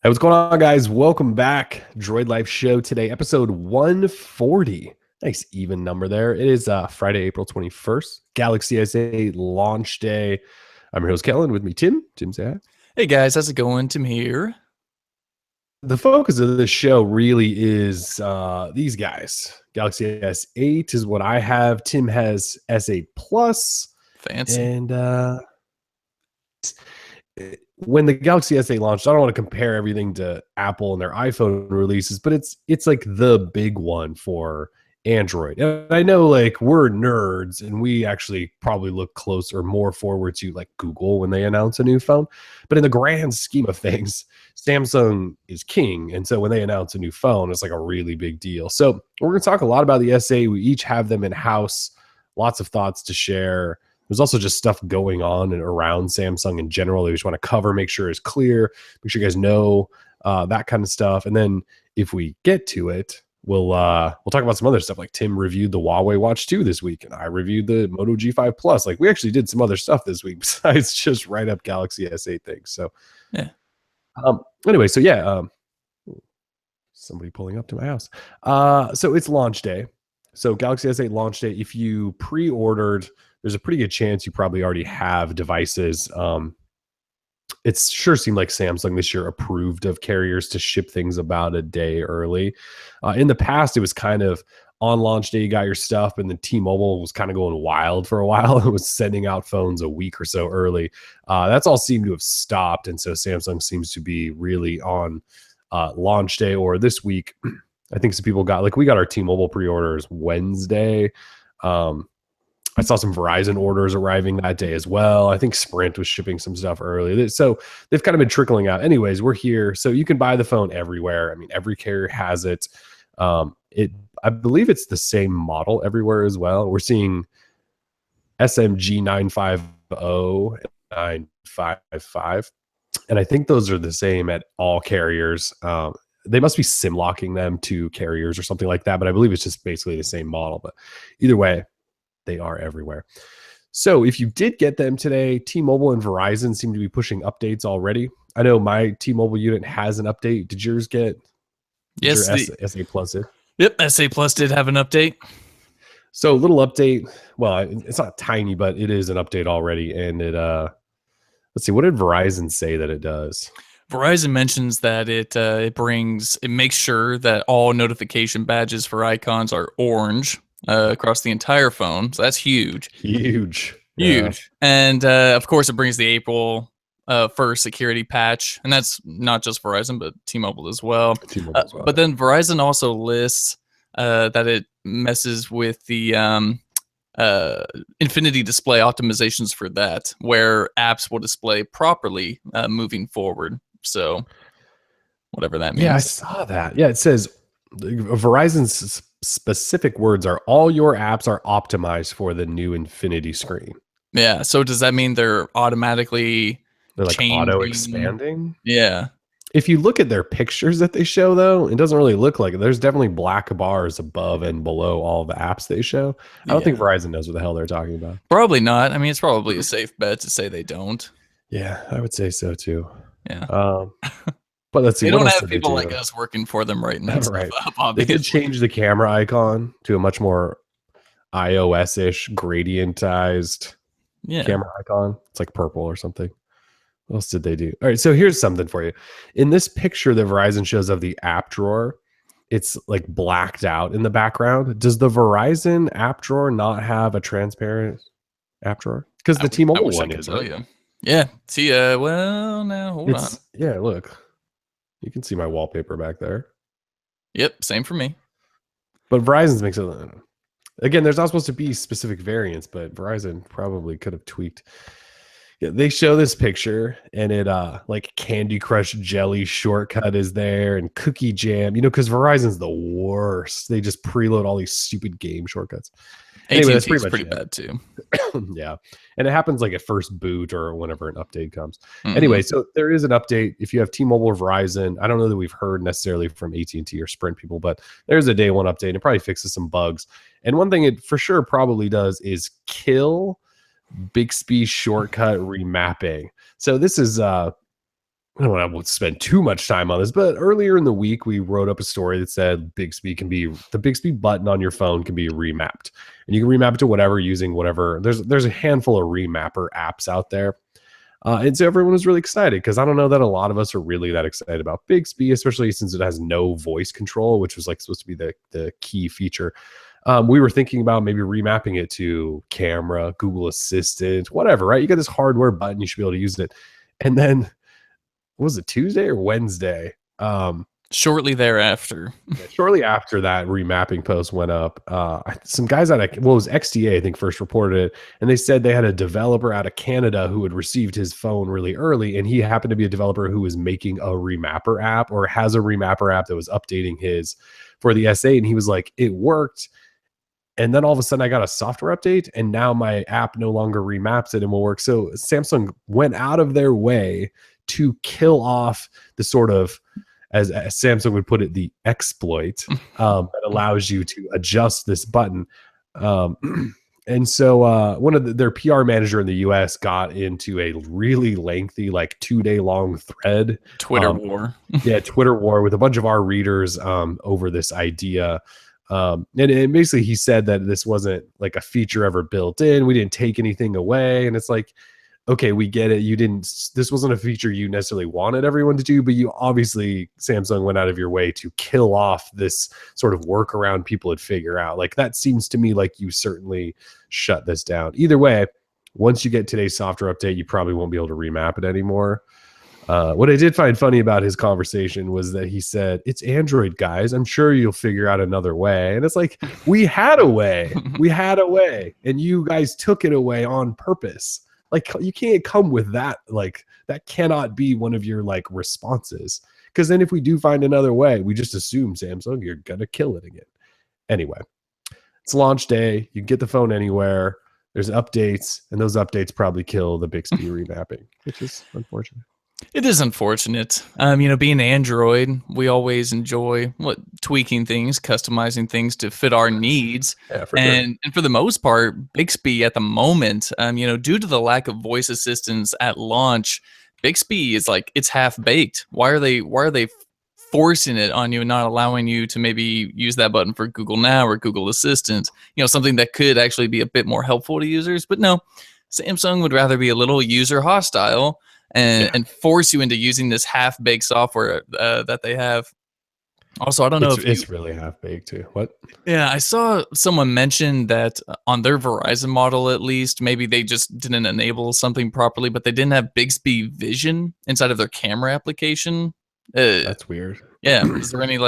Hey, what's going on, guys? Welcome back. Droid Life Show today, episode 140. Nice even number there. It is Friday, April 21st, Galaxy S8 launch day. I'm your host, Kellen. With me, Tim. Tim, say hi. Hey guys, how's it going? Tim here. The focus of this show really is these guys. Galaxy S8 is what I have. Tim has S8 Plus. Fancy. And when the Galaxy S8 launched, I don't want to compare everything to Apple and their iPhone releases, but it's like the big one for Android. And I know like we're nerds and we actually probably look closer, more forward to like Google when they announce a new phone. But in the grand scheme of things, Samsung is king. And so when they announce a new phone, it's like a really big deal. So we're going to talk a lot about the S8. We each have them in house, lots of thoughts to share. There's also just stuff going on and around Samsung in general that we just want to cover, make sure it's clear, make sure you guys know that kind of stuff. And then if we get to it, we'll talk about some other stuff. Like Tim reviewed the Huawei Watch 2 this week, and I reviewed the Moto G5 Plus. Like we actually did some other stuff this week besides just write up Galaxy S8 things. So Yeah. Anyway, so yeah, somebody pulling up to my house. So it's launch day. So Galaxy S8 launch day. If you pre-ordered, there's a pretty good chance you probably already have devices. It sure seemed like Samsung this year approved of carriers to ship things about a day early. In the past, it was kind of on launch day, you got your stuff, and the T-Mobile was kind of going wild for a while. It was sending out phones a week or so early. That's all seemed to have stopped, and so Samsung seems to be really on launch day or this week. I think some people got, like we got our T-Mobile pre-orders Wednesday. I saw some Verizon orders arriving that day as well. I think Sprint was shipping some stuff early. So they've kind of been trickling out. Anyways, we're here. So you can buy the phone everywhere. I mean, every carrier has it. I believe it's the same model everywhere as well. We're seeing SMG 950 and 955. And I think those are the same at all carriers. They must be SIM locking them to carriers or something like that. But I believe it's just basically the same model. But either way, they are everywhere. So if you did get them today, T-Mobile and Verizon seem to be pushing updates already. I know my T-Mobile unit has an update. Did yours get? Yes. Your S8 Plus did? Yep. S8 Plus did have an update. So little update. Well, it's not tiny, but it is an update already. And it, let's see, what did Verizon say that it does? Verizon mentions that it makes sure that all notification badges for icons are orange across the entire phone. So that's huge. Huge. And of course, it brings the April 1st security patch. And that's not just Verizon, but T-Mobile as well. But then Verizon also lists that it messes with the infinity display optimizations for that, where apps will display properly moving forward. So whatever that means. Yeah, I saw that. Yeah, it says Verizon's specific words are all your apps are optimized for the new infinity screen. Yeah. So does that mean they're like auto expanding? Yeah. If you look at their pictures that they show, though, it doesn't really look like it. There's definitely black bars above and below all the apps they show. I don't think Verizon knows what the hell they're talking about. Probably not. I mean, it's probably a safe bet to say they don't. Yeah, I would say so too. Yeah. But let's see. They don't have people like us working for them right now. Right. They did change the camera icon to a much more iOS-ish gradientized camera icon. It's like purple or something. What else did they do? All right, so here's something for you. In this picture that Verizon shows of the app drawer, it's like blacked out in the background. Does the Verizon app drawer not have a transparent app drawer? Because the T-Mobile one is. Yeah. See, well, now hold on. Yeah, look. You can see my wallpaper back there. Yep, same for me. But Verizon's makes it. Again, there's not supposed to be specific variants, but Verizon probably could have tweaked. Yeah, they show this picture, and it like Candy Crush jelly shortcut is there, and cookie jam. You know, because Verizon's the worst. They just preload all these stupid game shortcuts. Anyway, that's pretty bad too. Yeah. And it happens like at first boot or whenever an update comes. Anyway, so there is an update. If you have T-Mobile or Verizon, I don't know that we've heard necessarily from AT&T or Sprint people, but there's a day one update and it probably fixes some bugs. And one thing it for sure probably does is kill Bixby shortcut remapping. So this is I don't want to spend too much time on this, but earlier in the week, we wrote up a story that said the Bixby button on your phone can be remapped, and you can remap it to whatever using whatever. There's a handful of remapper apps out there. And so everyone was really excited because I don't know that a lot of us are really that excited about Bixby, especially since it has no voice control, which was like supposed to be the key feature. We were thinking about maybe remapping it to camera, Google Assistant, whatever, right? You got this hardware button, you should be able to use it. And then was it Tuesday or Wednesday? Shortly thereafter. Shortly after that remapping post went up, some guys it was XDA, I think, first reported it, and they said they had a developer out of Canada who had received his phone really early, and he happened to be a developer who was making a remapper app or has a remapper app that was updating his for the SA, and he was like, it worked. And then all of a sudden I got a software update and now my app no longer remaps it and will work. So Samsung went out of their way to kill off the sort of, as Samsung would put it, the exploit that allows you to adjust this button. And so one of their PR manager in the US got into a really lengthy, like 2-day long thread. Twitter war. Twitter war with a bunch of our readers over this idea. And basically he said that this wasn't like a feature ever built in. We didn't take anything away. And it's like, okay, we get it. This wasn't a feature you necessarily wanted everyone to do, but you obviously, Samsung went out of your way to kill off this sort of workaround people would figure out. Like that seems to me like you certainly shut this down. Either way, once you get today's software update, you probably won't be able to remap it anymore. What I did find funny about his conversation was that he said, it's Android, guys. I'm sure you'll figure out another way. And it's like, we had a way. We had a way. And you guys took it away on purpose. Like, you can't come with that. Like, that cannot be one of your, like, responses. Because then if we do find another way, we just assume, Samsung, you're going to kill it again. Anyway, it's launch day. You can get the phone anywhere. There's updates. And those updates probably kill the Bixby remapping, which is unfortunate. It is unfortunate. Being Android, we always enjoy tweaking things, customizing things to fit our needs. Yeah, for sure. And for the most part, Bixby at the moment, due to the lack of voice assistance at launch, Bixby is like, it's half baked. Why are they forcing it on you and not allowing you to maybe use that button for Google Now or Google Assistant? Something that could actually be a bit more helpful to users. But no, Samsung would rather be a little user hostile and force you into using this half-baked software that they have. Also, I don't know if it's really half-baked too. What? Yeah, I saw someone mention that on their Verizon model, at least, maybe they just didn't enable something properly, but they didn't have Bixby Vision inside of their camera application. That's weird. Yeah, is there any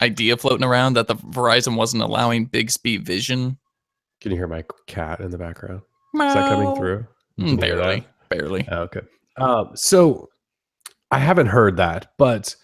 idea floating around that the Verizon wasn't allowing Bixby Vision? Can you hear my cat in the background? Meow. Is that coming through? Barely. Oh, okay. So I haven't heard that, but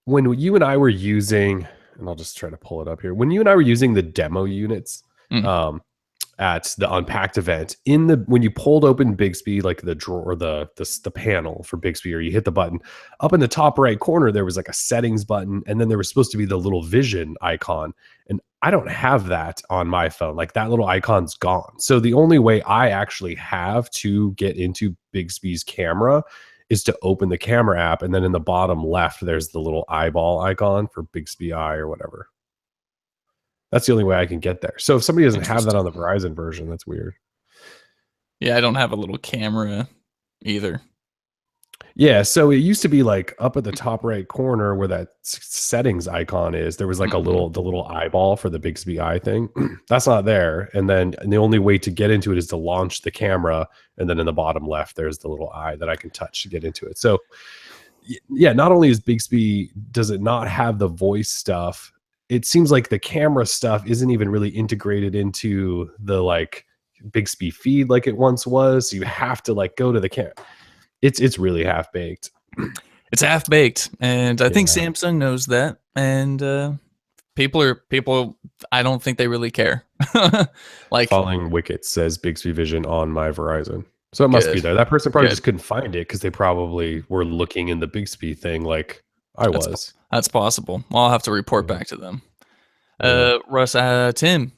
when you and I were using, and I'll just try to pull it up here. When you and I were using the demo units at the Unpacked event, when you pulled open Bixby, like the drawer, the panel for Bixby, or you hit the button, up in the top right corner, there was like a settings button, and then there was supposed to be the little vision icon. And I don't have that on my phone. Like that little icon's gone. So the only way I actually have to get into Bixby's camera is to open the camera app. And then in the bottom left, there's the little eyeball icon for Bixby Eye or whatever. That's the only way I can get there. So if somebody doesn't have that on the Verizon version, that's weird. Yeah, I don't have a little camera either. Yeah, so it used to be like up at the top right corner where that settings icon is. There was like the little eyeball for the Bixby Eye thing. That's not there. And the only way to get into it is to launch the camera. And then in the bottom left, there's the little eye that I can touch to get into it. So yeah, not only does it not have the voice stuff, it seems like the camera stuff isn't even really integrated into the like Bixby feed like it once was. So you have to like go to the camera. It's really half-baked. It's half-baked, and I think Samsung knows that, and people I don't think they really care. Like Falling Wicket says Bixby Vision on my Verizon. So it must be there. That person probably just couldn't find it because they probably were looking in the Bixby thing like I was. That's possible. I'll have to report back to them. Russ, Tim,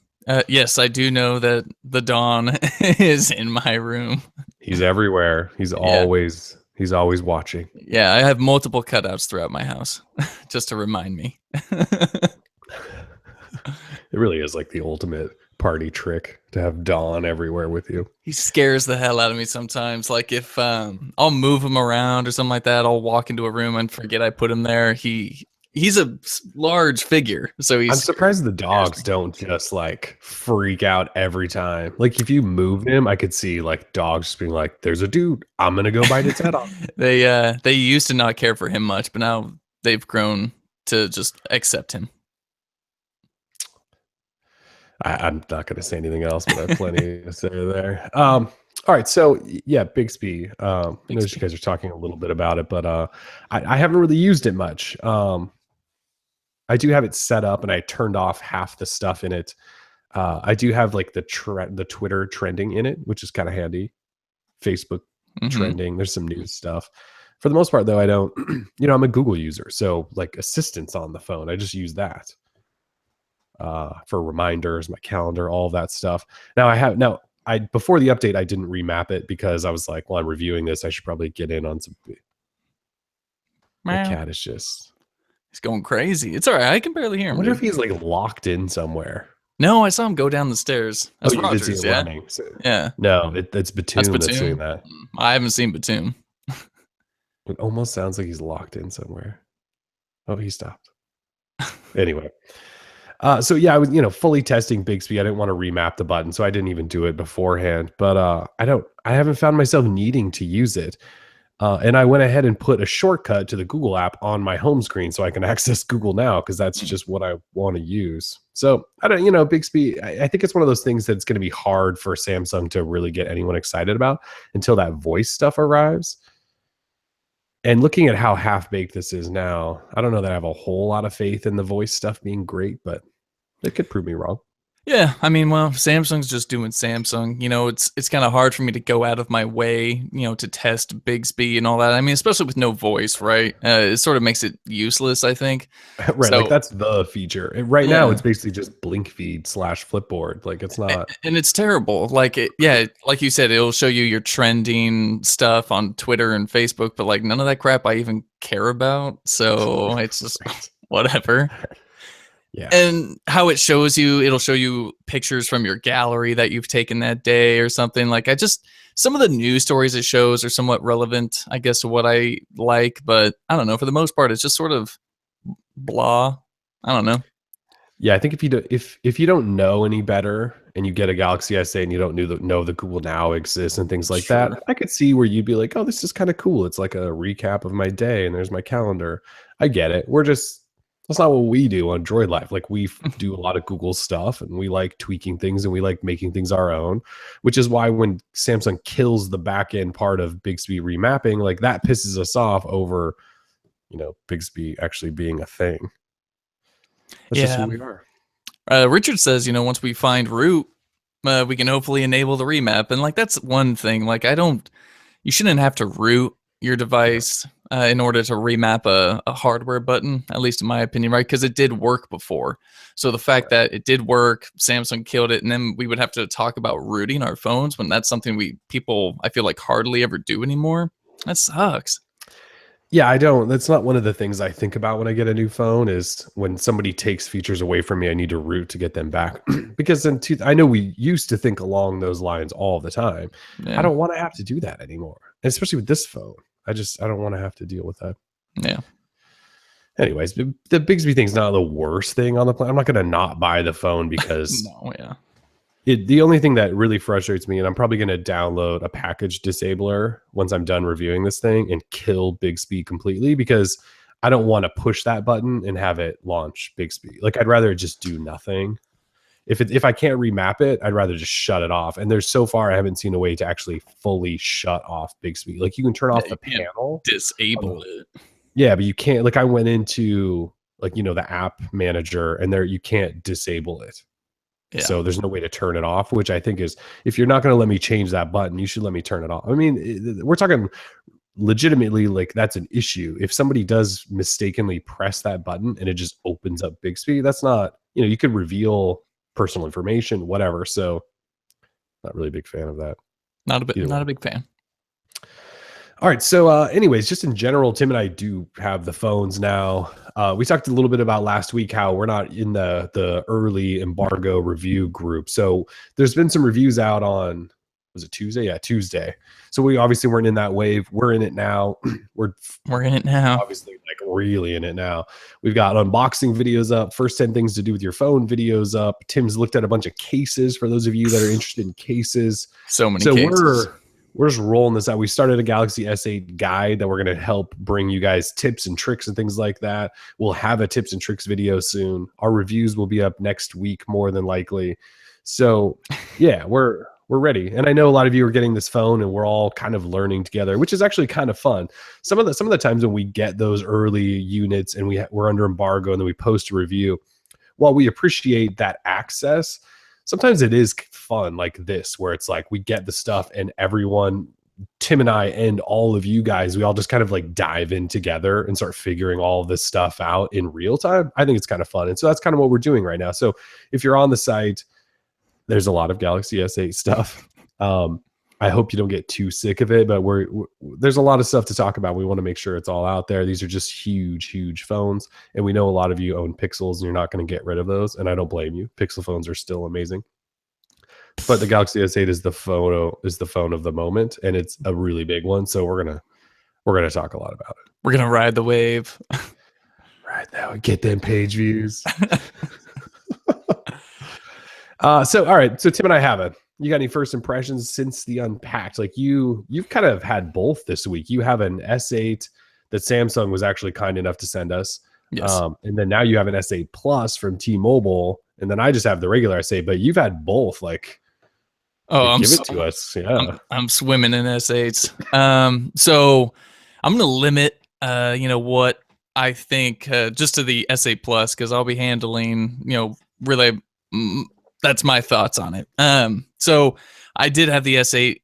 yes, I do know that the Dawn is in my room. He's everywhere. He's always He's always watching. Yeah, I have multiple cutouts throughout my house just to remind me. It really is like the ultimate party trick to have Dawn everywhere with you. He scares the hell out of me sometimes. Like if I'll move him around or something like that, I'll walk into a room and forget I put him there. He's a large figure, so I'm surprised the dogs don't just like freak out every time. Like if you move him, I could see like dogs just being like, "There's a dude, I'm gonna go bite its head off." They used to not care for him much, but now they've grown to just accept him. I'm not going to say anything else, but I have plenty to say there. All right, so yeah, Bixby. I know you guys are talking a little bit about it, but I haven't really used it much. I do have it set up, and I turned off half the stuff in it. I do have like the Twitter trending in it, which is kind of handy. Facebook trending. There's some news stuff. For the most part, though, I don't. I'm a Google user, so like assistants on the phone, I just use that. For reminders, my calendar, all that stuff. I before the update, I didn't remap it because I was like, well, I'm reviewing this. I should probably get in on some. My cat is just. He's going crazy. It's all right. I can barely hear him. I wonder if he's like locked in somewhere. No, I saw him go down the stairs. That's Rogers, you did see him running. So, yeah. No, it's Batum that's doing that. I haven't seen Batum. It almost sounds like he's locked in somewhere. Oh, he stopped. Anyway. So yeah, I was, fully testing Bixby. I didn't want to remap the button, so I didn't even do it beforehand. But I haven't found myself needing to use it. And I went ahead and put a shortcut to the Google app on my home screen so I can access Google Now, because that's just what I want to use. So I don't, Bixby, I think it's one of those things that's going to be hard for Samsung to really get anyone excited about until that voice stuff arrives. And looking at how half-baked this is now, I don't know that I have a whole lot of faith in the voice stuff being great, but it could prove me wrong. Yeah, I mean, well, Samsung's just doing Samsung. It's kind of hard for me to go out of my way, to test Bixby and all that. I mean, especially with no voice, right? It sort of makes it useless, I think. Right, so, like that's the feature. And right now, it's basically just blink feed / Flipboard. Like it's not, and it's terrible. Like like you said, it'll show you your trending stuff on Twitter and Facebook, but like none of that crap I even care about. So it's just whatever. Yeah. And how it shows you, it'll show you pictures from your gallery that you've taken that day or something. Like some of the news stories it shows are somewhat relevant, I guess, to what I like, but I don't know. For the most part, it's just sort of blah. I don't know. Yeah, I think if you don't know any better and you get a Galaxy S8 and you don't know the Google Now exists and things like that, I could see where you'd be like, oh, this is kind of cool. It's like a recap of my day and there's my calendar. I get it. That's not what we do on Droid Life. Like we do a lot of Google stuff and we like tweaking things and we like making things our own, which is why when Samsung kills the back end part of Bixby remapping, like that pisses us off over, Bixby actually being a thing. That's just who we are. Richard says, once we find root, we can hopefully enable the remap. And like, that's one thing. Like you shouldn't have to root your device in order to remap a hardware button, at least in my opinion, right? Because it did work before. So the fact that it did work, Samsung killed it, and then we would have to talk about rooting our phones when that's something people, I feel like, hardly ever do anymore. That sucks. Yeah, I don't. That's not one of the things I think about when I get a new phone is when somebody takes features away from me, I need to root to get them back. Because I know we used to think along those lines all the time. Yeah. I don't want to have to do that anymore, and especially with this phone. I don't want to have to deal with that. Yeah. Anyways, the Bixby thing's not the worst thing on the planet. I'm not going to not buy the phone because the only thing that really frustrates me, and I'm probably going to download a package disabler once I'm done reviewing this thing and kill Bixby completely, because I don't want to push that button and have it launch Bixby. Like I'd rather just do nothing. If I can't remap it, I'd rather just shut it off. And so far I haven't seen a way to actually fully shut off Bixby. Like you can turn off the panel, disable it. Yeah, but you can't. Like I went into the app manager, and there you can't disable it. Yeah. So there's no way to turn it off, which I think is, if you're not going to let me change that button, you should let me turn it off. I mean, we're talking legitimately, like that's an issue. If somebody does mistakenly press that button and it just opens up Bixby, that's not, you could reveal personal information, whatever. So not really a big fan of that. Not a big fan. All right. So, anyways, just in general, Tim and I do have the phones now. We talked a little bit about last week how we're not in the early embargo review group. So there's been some reviews out on, was it Tuesday? Yeah, Tuesday. So we obviously weren't in that wave. We're in it now. we're in it now. Obviously, like really in it now. We've got unboxing videos up, first 10 things to do with your phone videos up. Tim's looked at a bunch of cases for those of you that are interested in cases. So many cases. We're just rolling this out. We started a Galaxy S8 guide that we're going to help bring you guys tips and tricks and things like that. We'll have a tips and tricks video soon. Our reviews will be up next week, more than likely. So yeah, we're ready. And I know a lot of you are getting this phone and we're all kind of learning together, which is actually kind of fun. Some of the times when we get those early units and we're under embargo and then we post a review, while we appreciate that access, sometimes it is fun like this, where it's like we get the stuff and everyone, Tim and I and all of you guys, we all just kind of like dive in together and start figuring all of this stuff out in real time. I think it's kind of fun. And so that's kind of what we're doing right now. So if you're on the site, there's a lot of Galaxy S8 stuff. I hope you don't get too sick of it, but there's a lot of stuff to talk about. We want to make sure it's all out there. These are just huge phones. And we know a lot of you own Pixels and you're not going to get rid of those. And I don't blame you. Pixel phones are still amazing. But the Galaxy S8 is the phone of the moment, and it's a really big one. So we're gonna talk a lot about it. We're gonna ride the wave. Right now, get them page views. So all right. So Tim and I have it. You got any first impressions since the Unpacked? Like you've kind of had both this week. You have an S8 that Samsung was actually kind enough to send us. Yes. And then now you have an S8 Plus from T-Mobile, and then I just have the regular S8. But you've had both. Like, give it to us. Yeah, I'm swimming in S8s. So I'm gonna limit, what I think just to the S8 Plus, because I'll be handling, really. That's my thoughts on it. So I did have the S8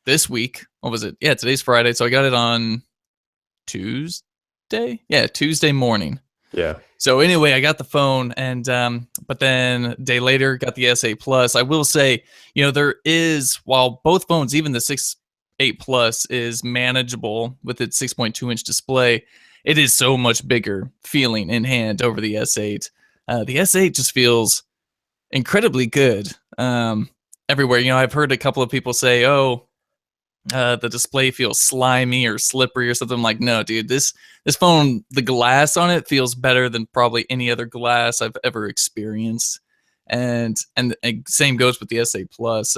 this week. What was it? Yeah, today's Friday, so I got it on Tuesday. Yeah, Tuesday morning. Yeah. So anyway, I got the phone, and but then a day later got the S8 Plus. I will say, there is, while both phones, even the 8 Plus is manageable with its 6.2-inch display, it is so much bigger feeling in hand over the S8. The S8 just feels incredibly good everywhere. I've heard a couple of people say, the display feels slimy or slippery or something. I'm like, no, dude, this phone, the glass on it feels better than probably any other glass I've ever experienced. And same goes with the S8 Plus.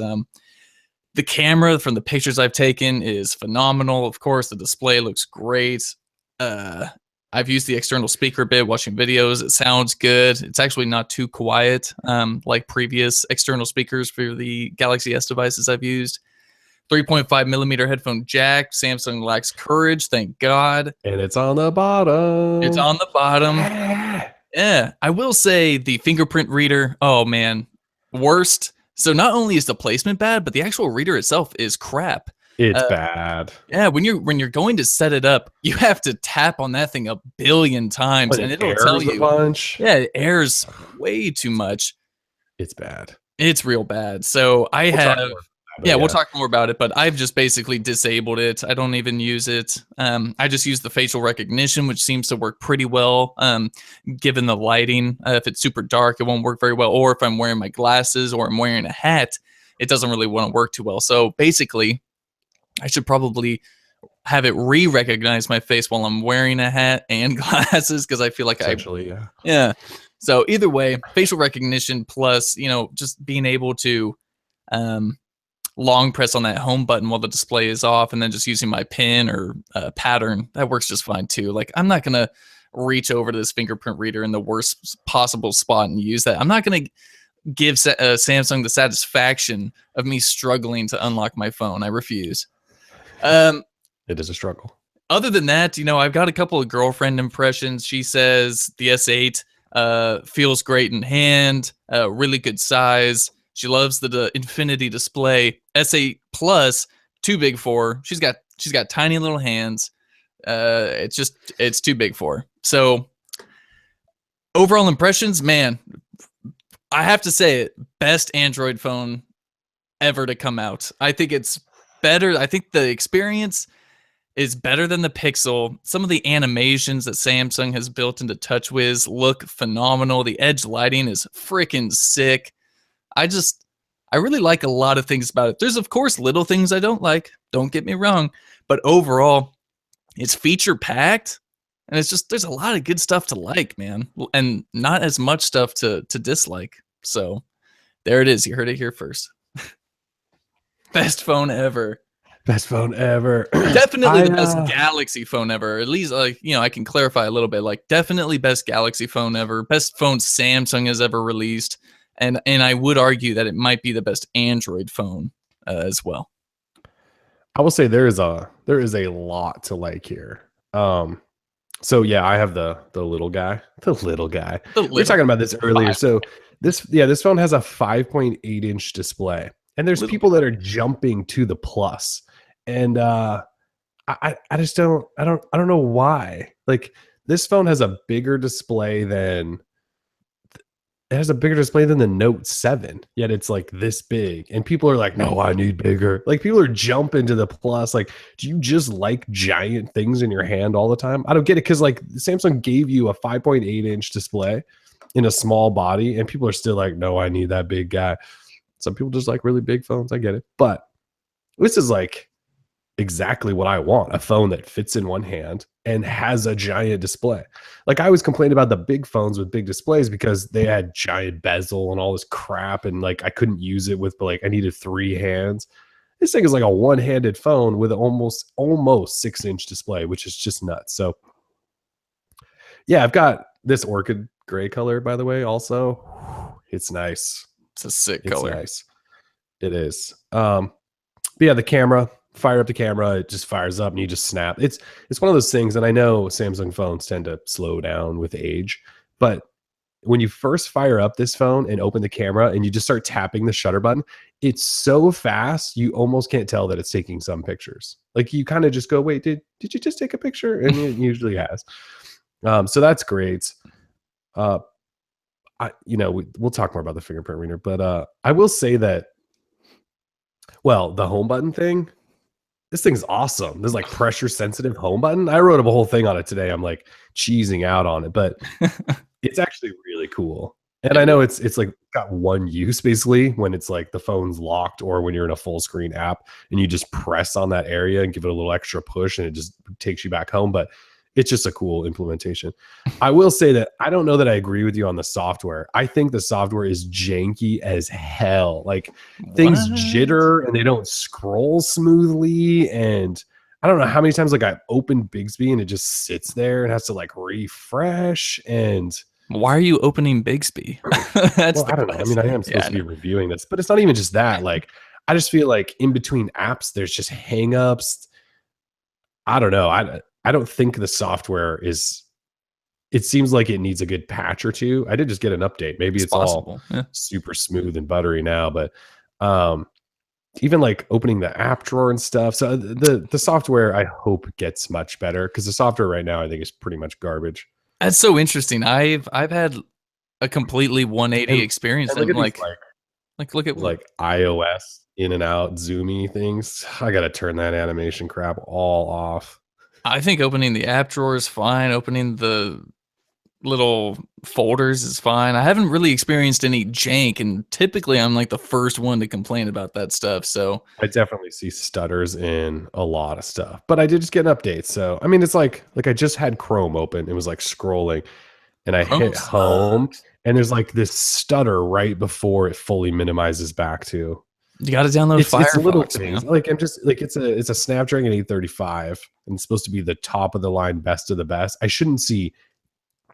The camera from the pictures I've taken is phenomenal. Of course, the display looks great. I've used the external speaker a bit, watching videos. It sounds good. It's actually not too quiet like previous external speakers for the Galaxy S devices I've used. 3.5 millimeter headphone jack. Samsung lacks courage, thank God. And it's on the bottom. It's on the bottom. Yeah. I will say the fingerprint reader, oh man, worst. So not only is the placement bad, but the actual reader itself is crap. It's bad. Yeah, when you're going to set it up, you have to tap on that thing a billion times, and it'll tell you. A bunch. Yeah, it airs way too much. It's bad. It's real bad. So we'll talk more about it, but I've just basically disabled it. I don't even use it. I just use the facial recognition, which seems to work pretty well, given the lighting. If it's super dark, it won't work very well. Or if I'm wearing my glasses or I'm wearing a hat, it doesn't really want to work too well. So basically, I should probably have it re-recognize my face while I'm wearing a hat and glasses, because I feel like yeah. So either way, facial recognition plus, just being able to long press on that home button while the display is off, and then just using my pin or pattern, that works just fine too. Like, I'm not gonna reach over to this fingerprint reader in the worst possible spot and use that. I'm not gonna give Samsung the satisfaction of me struggling to unlock my phone. I refuse. It is a struggle. Other than that, I've got a couple of girlfriend impressions. She says the S8 feels great in hand, really good size. She loves the infinity display. S8 Plus, too big for her. She's got tiny little hands. It's too big for her. So overall impressions, man, I have to say it, best Android phone ever to come out. I think it's better. I think the experience is better than the Pixel. Some of the animations that Samsung has built into TouchWiz look phenomenal. The edge lighting is freaking sick. I really like a lot of things about it. There's, of course, little things I don't like. Don't get me wrong. But overall, it's feature packed. And it's just, there's a lot of good stuff to like, man. And not as much stuff to dislike. So there it is. You heard it here first. Best phone ever. Best phone ever. Definitely the best Galaxy phone ever. At least, like, you know, I can clarify a little bit. Like, definitely best Galaxy phone ever. Best phone Samsung has ever released. And I would argue that it might be the best Android phone as well. I will say there is a lot to like here. So yeah, I have the little guy. The little guy. We were talking about this earlier. So this phone has a 5.8 inch display. And there's people that are jumping to the Plus. And I just don't know why. Like, this phone has a bigger display than the Note 7, yet it's like this big. And people are like, no, I need bigger. Like, people are jumping to the Plus. Like, do you just like giant things in your hand all the time? I don't get it, because like Samsung gave you a 5.8 inch display in a small body, and people are still like, no, I need that big guy. Some people just like really big phones. I get it. But this is like exactly what I want. A phone that fits in one hand and has a giant display. Like, I always complained about the big phones with big displays because they had giant bezel and all this crap. And like, I couldn't use it with, like, I needed 3 hands. This thing is like a one-handed phone with almost 6-inch display, which is just nuts. So yeah, I've got this orchid gray color, by the way, also. It's nice. It's a sick color. Nice. It is. But yeah, the camera, fire up the camera, it just fires up and you just snap. It's one of those things, and I know Samsung phones tend to slow down with age, but when you first fire up this phone and open the camera and you just start tapping the shutter button, it's so fast you almost can't tell that it's taking some pictures. Like, you kind of just go, wait, did you just take a picture? And it usually has. So that's great. We'll talk more about the fingerprint reader, but I will say that, well, the home button thing, this thing's awesome. There's like pressure sensitive home button. I wrote up a whole thing on it today. I'm like cheesing out on it, but it's actually really cool. And I know it's like got one use basically when it's like the phone's locked, or when you're in a full screen app and you just press on that area and give it a little extra push and it just takes you back home. But it's just a cool implementation. I will say that I don't know that I agree with you on the software. I think the software is janky as hell. Like, things jitter and they don't scroll smoothly. And I don't know how many times like I opened Bixby and it just sits there and has to like refresh. And why are you opening Bixby? I don't know. I mean, I am supposed to be reviewing this, but it's not even just that. Like, I just feel like in between apps, there's just hangups. I don't know. I don't think the software is, it seems like it needs a good patch or two. I did just get an update. Maybe it's all super smooth and buttery now, but even like opening the app drawer and stuff. So the software, I hope, gets much better, because the software right now I think is pretty much garbage. That's so interesting. I've had a completely 180 experience. And look at like iOS in and out zoomy things. I got to turn that animation crap all off. I think opening the app drawer is fine. Opening the little folders is fine. I haven't really experienced any jank, and typically I'm like the first one to complain about that stuff. So I definitely see stutters in a lot of stuff, but I did just get an update. So, I mean, it's like I just had Chrome open. It was like scrolling and I hit home and there's like this stutter right before it fully minimizes back to. You got to download Firefox. It's little things. Like, I'm just like, it's a Snapdragon 835 and it's supposed to be the top of the line, best of the best. I shouldn't see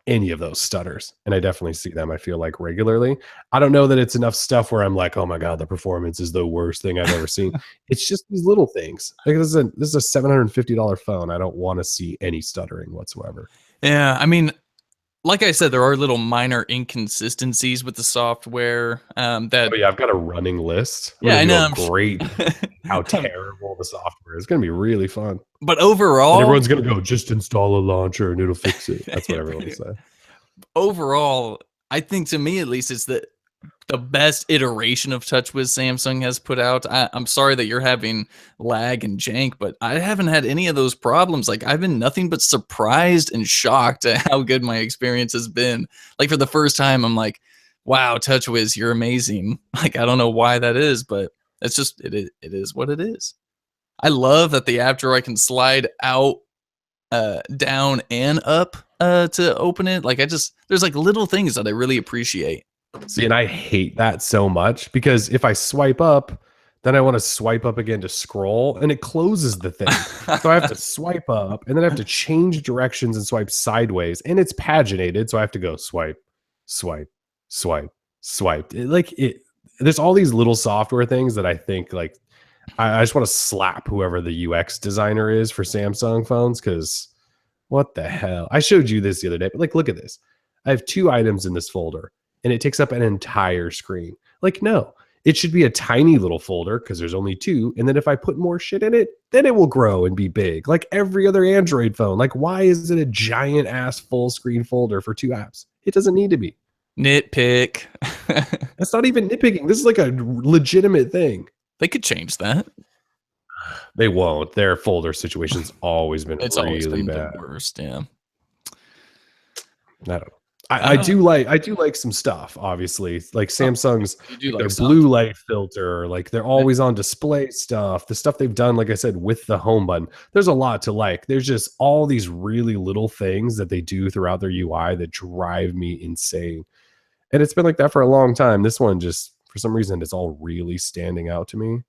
any of those stutters, and I definitely see them, I feel like, regularly. I don't know that it's enough stuff where I'm like, oh my god, the performance is the worst thing I've ever seen. It's just these little things. Like, this is a $750 phone. I don't want to see any stuttering whatsoever. Yeah, I mean, like I said, there are little minor inconsistencies with the software. That I've got a running list. I know. Great how terrible the software is. It's going to be really fun. But overall, and everyone's going to go, just install a launcher and it'll fix it. That's what everyone will say. Overall, I think, to me at least, it's that the best iteration of TouchWiz Samsung has put out. I'm sorry that you're having lag and jank, but I haven't had any of those problems. Like, I've been nothing but surprised and shocked at how good my experience has been. Like, for the first time, I'm like, wow, TouchWiz, you're amazing. Like, I don't know why that is, but it's just, it is what it is. I love that the app drawer, I can slide out, down and up to open it. Like, there's like little things that I really appreciate. See, and I hate that so much because if I swipe up, then I want to swipe up again to scroll and it closes the thing. So I have to swipe up and then I have to change directions and swipe sideways and it's paginated. So I have to go swipe, swipe, swipe, swipe. There's all these little software things that I think like, I just want to slap whoever the UX designer is for Samsung phones because what the hell? I showed you this the other day, but like, look at this. I have 2 items in this folder and it takes up an entire screen. Like, no, it should be a tiny little folder because there's only 2. And then if I put more shit in it, then it will grow and be big like every other Android phone. Like, why is it a giant ass full screen folder for 2 apps? It doesn't need to be. Nitpick. That's not even nitpicking. This is like a legitimate thing. They could change that. They won't. Their folder situation's always been really bad. The worst, yeah. I don't know. I do like some stuff, obviously. Like Samsung's their blue light filter, like they're always on display stuff. The stuff they've done, like I said, with the home button. There's a lot to like. There's just all these really little things that they do throughout their UI that drive me insane. And it's been like that for a long time. This one just, for some reason, it's all really standing out to me.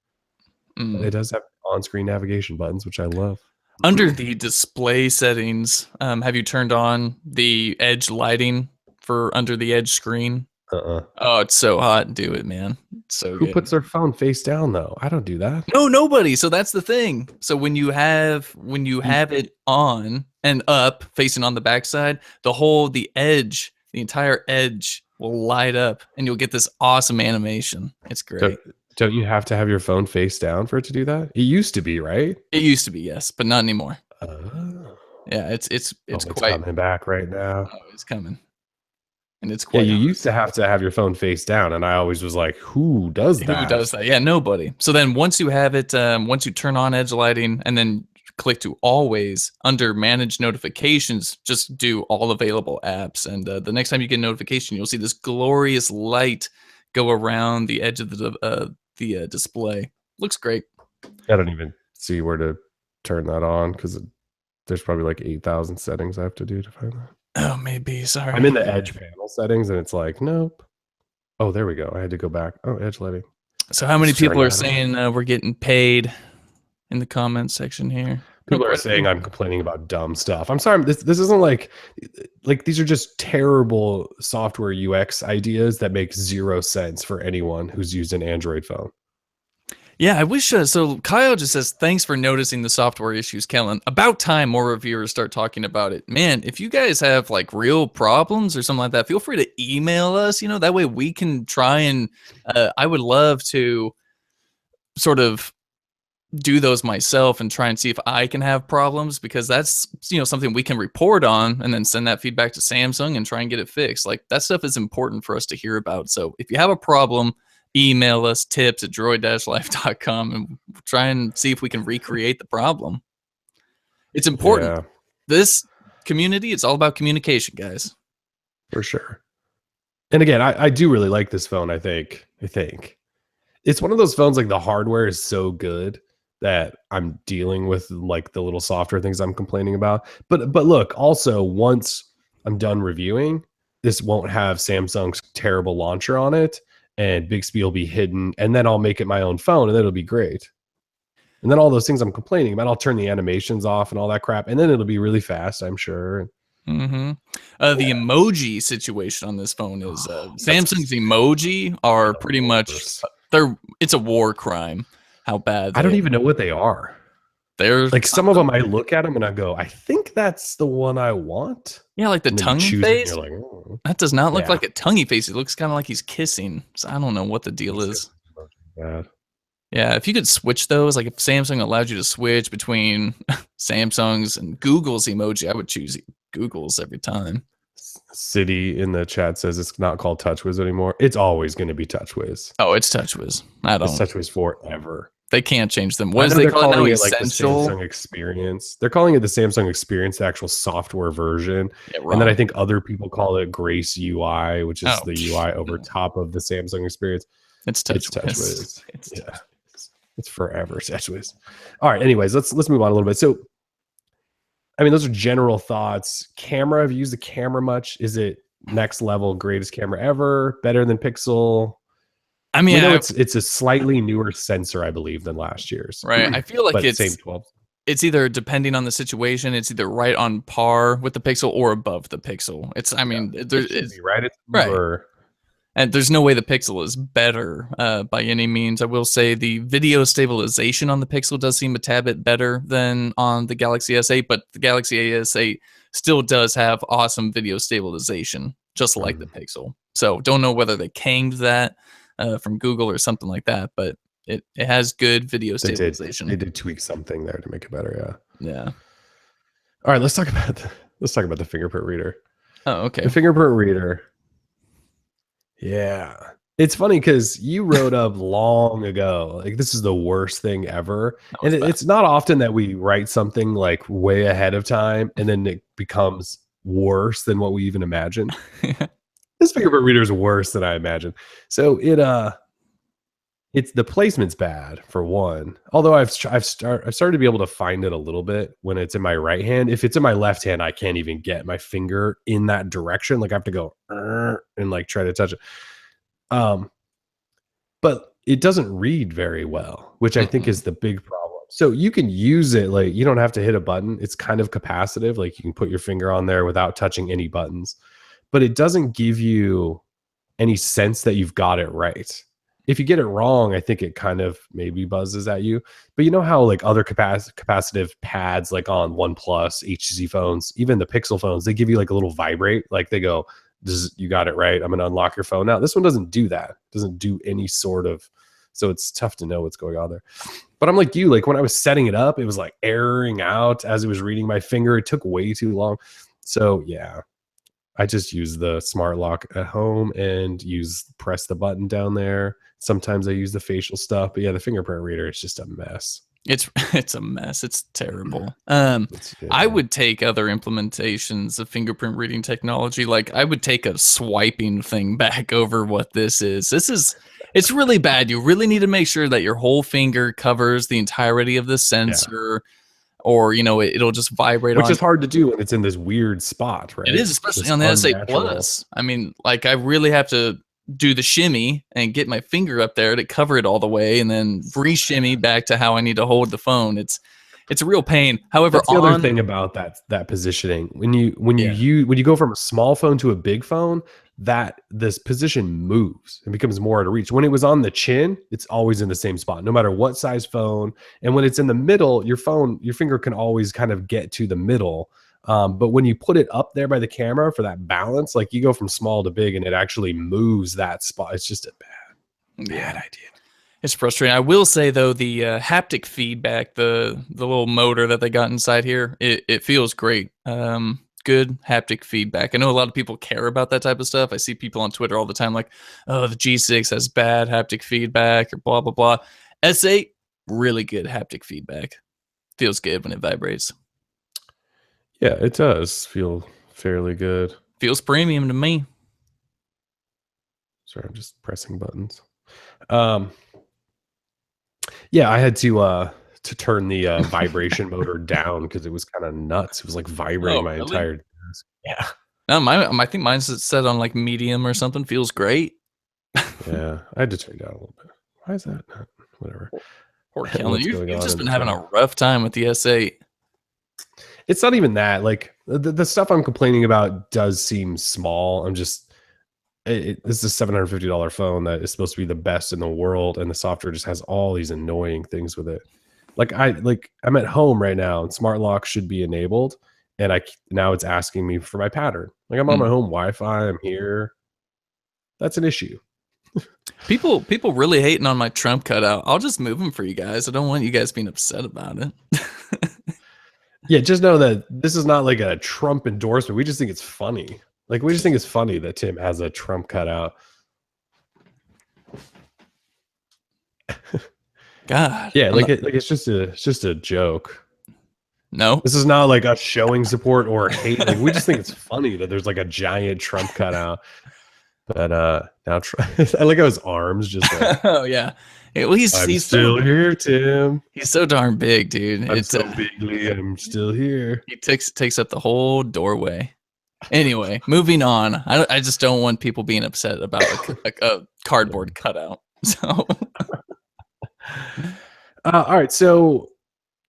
It does have on-screen navigation buttons, which I love. Under the display settings, have you turned on the edge lighting for under the edge screen? Oh, it's so hot. Do it, man. It's so Who good. puts their phone face down though? I don't do that. No, nobody. So that's the thing. So when you have it on and up facing on the backside, the entire edge will light up and you'll get this awesome animation. It's great. Don't you have to have your phone face down for it to do that? It used to be, right? It used to be, yes, but not anymore. Yeah, it's quite coming back right now. Oh, it's coming. And it's quite you used to have your phone face down, and I always was like, who does that? Who does that? Yeah, nobody. So then once you have it, once you turn on edge lighting and then click to always under manage notifications, just do all available apps. And the next time you get a notification, you'll see this glorious light go around the edge of the display. Looks great. I don't even see where to turn that on because there's probably like 8,000 settings I have to do to find that. Oh, maybe. Sorry. I'm in the edge panel settings and it's like, nope. Oh, there we go. I had to go back. Oh, edge lighting. So how many people are saying we're getting paid in the comments section here? People are saying I'm complaining about dumb stuff. I'm sorry. This isn't like these are just terrible software UX ideas that make 0 sense for anyone who's used an Android phone. Yeah, I wish. So Kyle just says, thanks for noticing the software issues, Kellen. About time more reviewers start talking about it. Man, if you guys have like real problems or something like that, feel free to email us. That way we can try and I would love to sort of do those myself and try and see if I can have problems, because that's something we can report on and then send that feedback to Samsung and try and get it fixed. Like, that stuff is important for us to hear about. So if you have a problem, email us tips@droid-life.com and we'll try and see if we can recreate the problem. It's important. Yeah. This community, it's all about communication, guys. For sure. And again, I do really like this phone. I think it's one of those phones, like the hardware is so good that I'm dealing with like the little software things I'm complaining about. But look, also once I'm done reviewing, this won't have Samsung's terrible launcher on it, and Bixby will be hidden, and then I'll make it my own phone, and then it'll be great. And then all those things I'm complaining about, I'll turn the animations off and all that crap, and then it'll be really fast, I'm sure. The emoji situation on this phone is Samsung's emoji are pretty much it's a war crime. How bad? I don't even know what they are. There's like some of them, I look at them and I go, I think that's the one I want. Yeah, like the tongue face. Like, oh. That does not look like a tonguey face. It looks kind of like he's kissing. So I don't know what the deal is. Bad. Yeah, if you could switch those, like if Samsung allowed you to switch between Samsung's and Google's emoji, I would choose Google's every time. City in the chat says it's not called TouchWiz anymore. It's always going to be TouchWiz. Oh, it's TouchWiz. It's TouchWiz forever. They can't change them. What is they calling it? Like the Samsung Experience. They're calling it the Samsung Experience, the actual software version. Yeah, and then I think other people call it Grace UI, which is the UI over top of the Samsung Experience. It's TouchWiz. It's forever TouchWiz. All right. Anyways, let's move on a little bit. So, I mean, those are general thoughts. Camera. Have you used the camera much? Is it next level, greatest camera ever? Better than Pixel? I mean, it's a slightly newer sensor, I believe, than last year's. Right. I feel like it's same 12. It's either depending on the situation, it's either right on par with the Pixel or above the Pixel. It's right. It's right. And there's no way the Pixel is better by any means. I will say the video stabilization on the Pixel does seem a tad bit better than on the Galaxy S8, but the Galaxy S8 still does have awesome video stabilization, just like the Pixel. So don't know whether they canned that from Google or something like that, but it has good video stabilization. They did tweak something there to make it better. Yeah. All right, let's talk about the fingerprint reader. Oh, okay. The fingerprint reader. Yeah. It's funny because you wrote up long ago, like this is the worst thing ever. And it's not often that we write something like way ahead of time and then it becomes worse than what we even imagined. This fingerprint reader is worse than I imagined. So it's the placement's bad for one. Although I've started to be able to find it a little bit when it's in my right hand. If it's in my left hand, I can't even get my finger in that direction. Like I have to go and like try to touch it. But it doesn't read very well, which I think is the big problem. So you can use it, like you don't have to hit a button. It's kind of capacitive. Like you can put your finger on there without touching any buttons, but it doesn't give you any sense that you've got it right. If you get it wrong, I think it kind of maybe buzzes at you. But you know how like other capacitive pads, like on OnePlus, HTC phones, even the Pixel phones, they give you like a little vibrate. Like they go, you got it right. I'm going to unlock your phone. Now, this one doesn't do that. It doesn't do any sort of, so it's tough to know what's going on there. But I'm like you, like when I was setting it up, it was like erroring out as it was reading my finger. It took way too long. So yeah, I just use the smart lock at home and press the button down there. Sometimes I use the facial stuff, but yeah, the fingerprint reader is just a mess. It's a mess. It's terrible. I would take other implementations of fingerprint reading technology. Like I would take a swiping thing back over what this is. It's really bad. You really need to make sure that your whole finger covers the entirety of the sensor. Yeah. Or, it'll just vibrate. Which is hard to do when it's in this weird spot, right? It is, especially on the S8 Plus. I mean, like I really have to do the shimmy and get my finger up there to cover it all the way and then re-shimmy back to how I need to hold the phone. It's a real pain. However, that's the other thing about that positioning. When you go from a small phone to a big phone, that this position moves and becomes more out of reach. When it was on the chin, it's always in the same spot, no matter what size phone. And when it's in the middle, your finger can always kind of get to the middle. But when you put it up there by the camera for that balance, like you go from small to big and it actually moves that spot. It's just a bad idea. It's frustrating. I will say though, the haptic feedback, the little motor that they got inside here, it feels great. Good haptic feedback. I know a lot of people care about that type of stuff. I see people on Twitter all the time like, oh, the G6 has bad haptic feedback or blah, blah, blah. S8, really good haptic feedback. Feels good when it vibrates. Yeah, it does feel fairly good. Feels premium to me. Sorry, I'm just pressing buttons. Yeah, I had to turn the vibration motor down because it was kind of nuts. It was like vibrating my entire desk. Yeah. No, I think mine's set on like medium or something. Feels great. Yeah, I had to turn it down a little bit. Why is that not? Whatever. Poor Kellen. You've just been having a rough time with the S8. It's not even that. Like the stuff I'm complaining about does seem small. I'm just, this is a $750 phone that is supposed to be the best in the world, and the software just has all these annoying things with it. I'm at home right now, and smart lock should be enabled, and now it's asking me for my pattern. Like I'm on my home Wi-Fi. I'm here. That's an issue. People really hating on my Trump cutout. I'll just move them for you guys. I don't want you guys being upset about it. Yeah, just know that this is not like a Trump endorsement. We just think it's funny. Like, we just think it's funny that Tim has a Trump cutout. God. Yeah, it's just a joke. No. This is not like us showing support or hate. Like, we just think it's funny that there's like a giant Trump cutout. But now I like how his arms just like, oh yeah. Well, he's still here, Tim. He's so darn big, dude. I'm so bigly. I'm still here. He takes up the whole doorway. Anyway, moving on. I just don't want people being upset about a cardboard cutout. So, all right. So,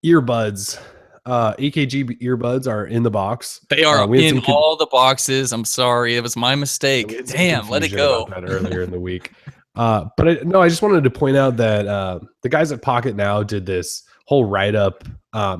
earbuds, AKG earbuds are in the box. They are in all the boxes. I'm sorry, it was my mistake. Damn, let it go. About that earlier in the week. But I just wanted to point out that the guys at Pocket Now did this whole write-up.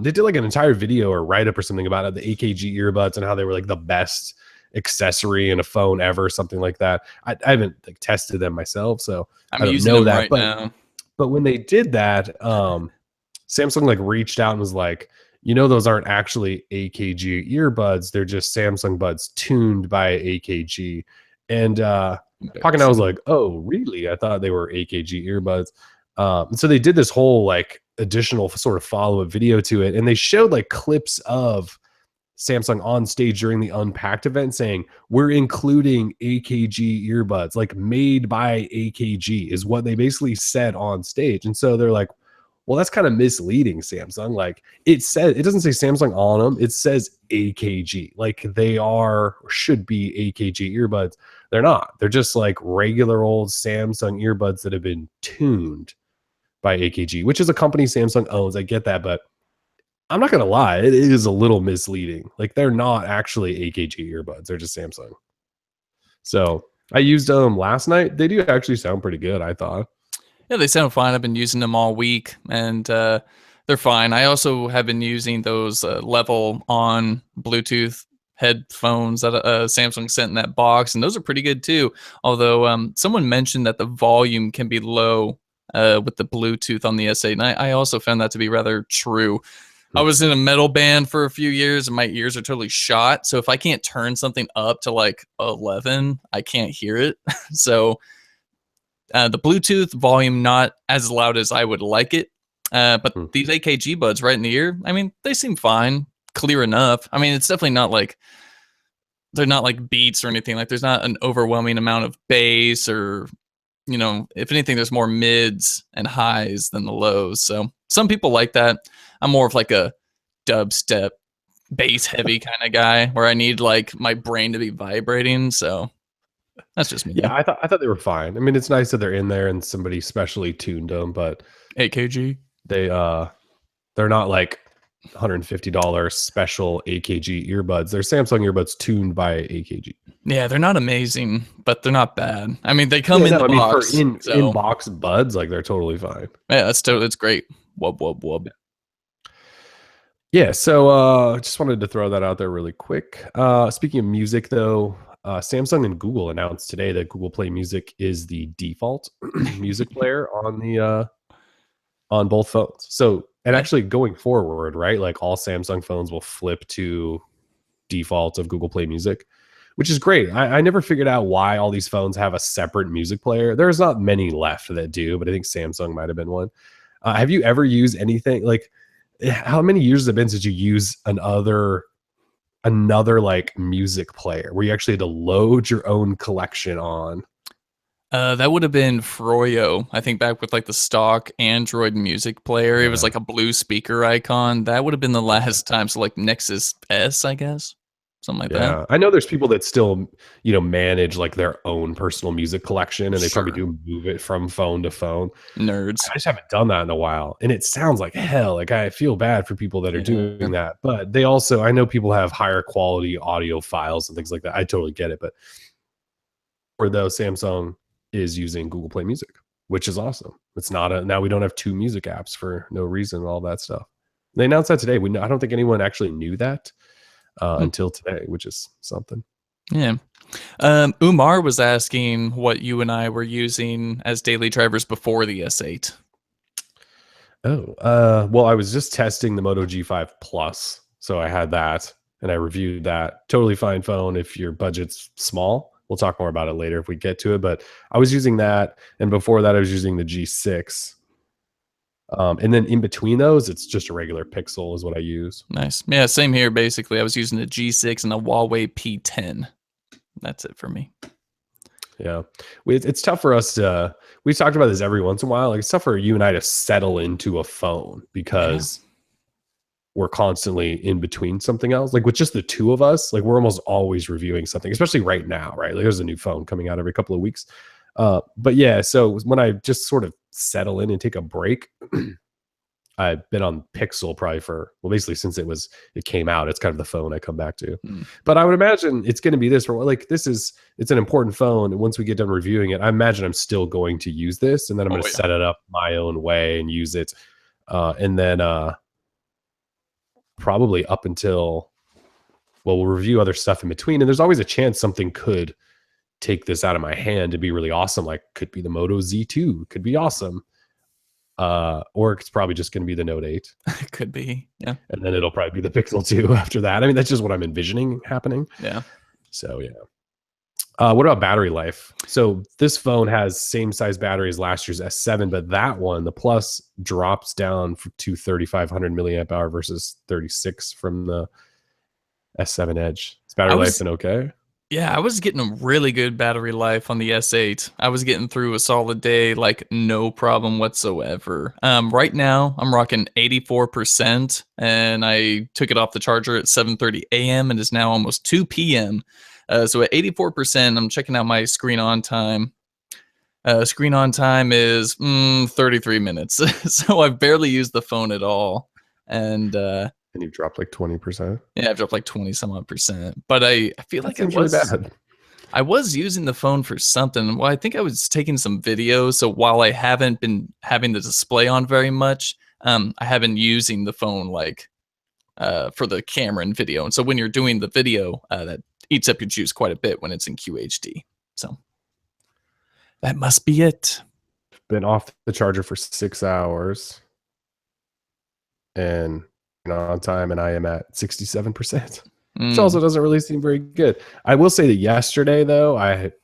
They did like an entire video or write-up or something about it, the AKG earbuds and how they were like the best accessory in a phone ever, something like that. I haven't like tested them myself, so I don't know that. But when they did that, Samsung like reached out and was like, those aren't actually AKG earbuds. They're just Samsung buds tuned by AKG. And Pocket Now was like, oh, really? I thought they were AKG earbuds. And so they did this whole like additional sort of follow-up video to it. And they showed like clips of Samsung on stage during the Unpacked event saying, we're including AKG earbuds, like made by AKG is what they basically said on stage. And so they're like, well, that's kind of misleading, Samsung. Like it doesn't say Samsung on them. It says AKG. Like they are, or should be AKG earbuds. They're not. They're just like regular old Samsung earbuds that have been tuned by AKG, which is a company Samsung owns. I get that, but I'm not going to lie. It is a little misleading. Like they're not actually AKG earbuds. They're just Samsung. So I used them last night. They do actually sound pretty good, I thought. Yeah, they sound fine. I've been using them all week, and they're fine. I also have been using those level on Bluetooth headphones that Samsung sent in that box, and those are pretty good too. Although someone mentioned that the volume can be low with the Bluetooth on the S8, and I also found that to be rather true. I was in a metal band for a few years, and my ears are totally shot. So if I can't turn something up to like 11, I can't hear it. So the Bluetooth volume not as loud as I would like it, but these AKG buds right in the ear, I mean, they seem fine, clear enough. I mean, it's definitely not like they're not like Beats or anything. Like there's not an overwhelming amount of bass or, if anything, there's more mids and highs than the lows. So some people like that. I'm more of like a dubstep, bass heavy kind of guy where I need like my brain to be vibrating. So that's just me. Yeah, I thought they were fine. I mean, it's nice that they're in there and somebody specially tuned them, but AKG, they're not like $150 special AKG earbuds. They're Samsung earbuds tuned by AKG. Yeah, they're not amazing, but they're not bad. I mean, they come in the box. For in-box buds, like they're totally fine. Yeah, that's great. Wub, wub, wub. Yeah, so just wanted to throw that out there really quick. Speaking of music, though, Samsung and Google announced today that Google Play Music is the default music player on both phones. So, and actually going forward, right, like all Samsung phones will flip to default of Google Play Music, which is great. I never figured out why all these phones have a separate music player. There's not many left that do, but I think Samsung might have been one. Have you ever used anything like? How many years has it been since you use another like music player where you actually had to load your own collection on? That would have been Froyo. I think back with like the stock Android music player. It was like a blue speaker icon. That would have been the last time. So like Nexus S, I guess. Something like that. I know there's people that still, manage like their own personal music collection, and they probably do move it from phone to phone. Nerds. I just haven't done that in a while, and it sounds like hell. Like I feel bad for people that are doing that, but they also, I know people have higher quality audio files and things like that. I totally get it, but or though Samsung is using Google Play Music, which is awesome. It's not now we don't have two music apps for no reason and all that stuff. They announced that today. I don't think anyone actually knew that. Until today, which is something. Yeah. Umar was asking what you and I were using as daily drivers before the S8. Oh, well, I was just testing the Moto G5 Plus, so I had that. and I reviewed that. Totally fine phone if your budget's small. We'll talk more about it later if we get to it. But I was using that, and before that, I was using the G6. And then in between those, it's just a regular Pixel is what I use. Nice. Yeah, same here. Basically, I was using the G6 and a Huawei P10. That's it for me. Yeah, it's tough for us to. We talked about this every once in a while. Like, it's tough for you and I to settle into a phone because we're constantly in between something else. Like with just the two of us, like we're almost always reviewing something, especially right now, right? Like there's a new phone coming out every couple of weeks. But yeah, so when I just sort of settle in and take a break, I've been on Pixel probably for, well, basically since it came out. It's kind of the phone I come back to. But I would imagine it's going to be this for like, it's an important phone. And once we get done reviewing it, I imagine I'm still going to use this, and then I'm going to set it up my own way and use it. And then probably up until, well, we'll review other stuff in between. And there's always a chance something could take this out of my hand and be really awesome. Like could be the Moto Z2, could be awesome. Or it's probably just going to be the Note 8. It could be, yeah. And then it'll probably be the Pixel 2 after that. I mean, that's just what I'm envisioning happening. Yeah. So, yeah. What about battery life? So this phone has same size battery as last year's S7, but that one, the Plus, drops down to 3,500 milliamp hour versus 36 from the S7 Edge. Is battery life been okay? Yeah, I was getting a really good battery life on the S8. I was getting through a solid day, like no problem whatsoever. Right now, I'm rocking 84%, and I took it off the charger at 7:30 a.m. and it's now almost 2 p.m. So at 84%, I'm checking out my screen on time. Screen on time is 33 minutes. So I've barely used the phone at all. And you've dropped like 20%. Yeah, I've dropped like 20 some odd percent. But I feel like really bad. I was using the phone for something. Well, I think I was taking some videos. So while I haven't been having the display on very much, I have been using the phone like for the camera and video. And so when you're doing the video, that eats up your juice quite a bit when it's in QHD. So that must be it. Been off the charger for 6 hours and on time, and I am at 67%, which also doesn't really seem very good. I will say that yesterday, though, I had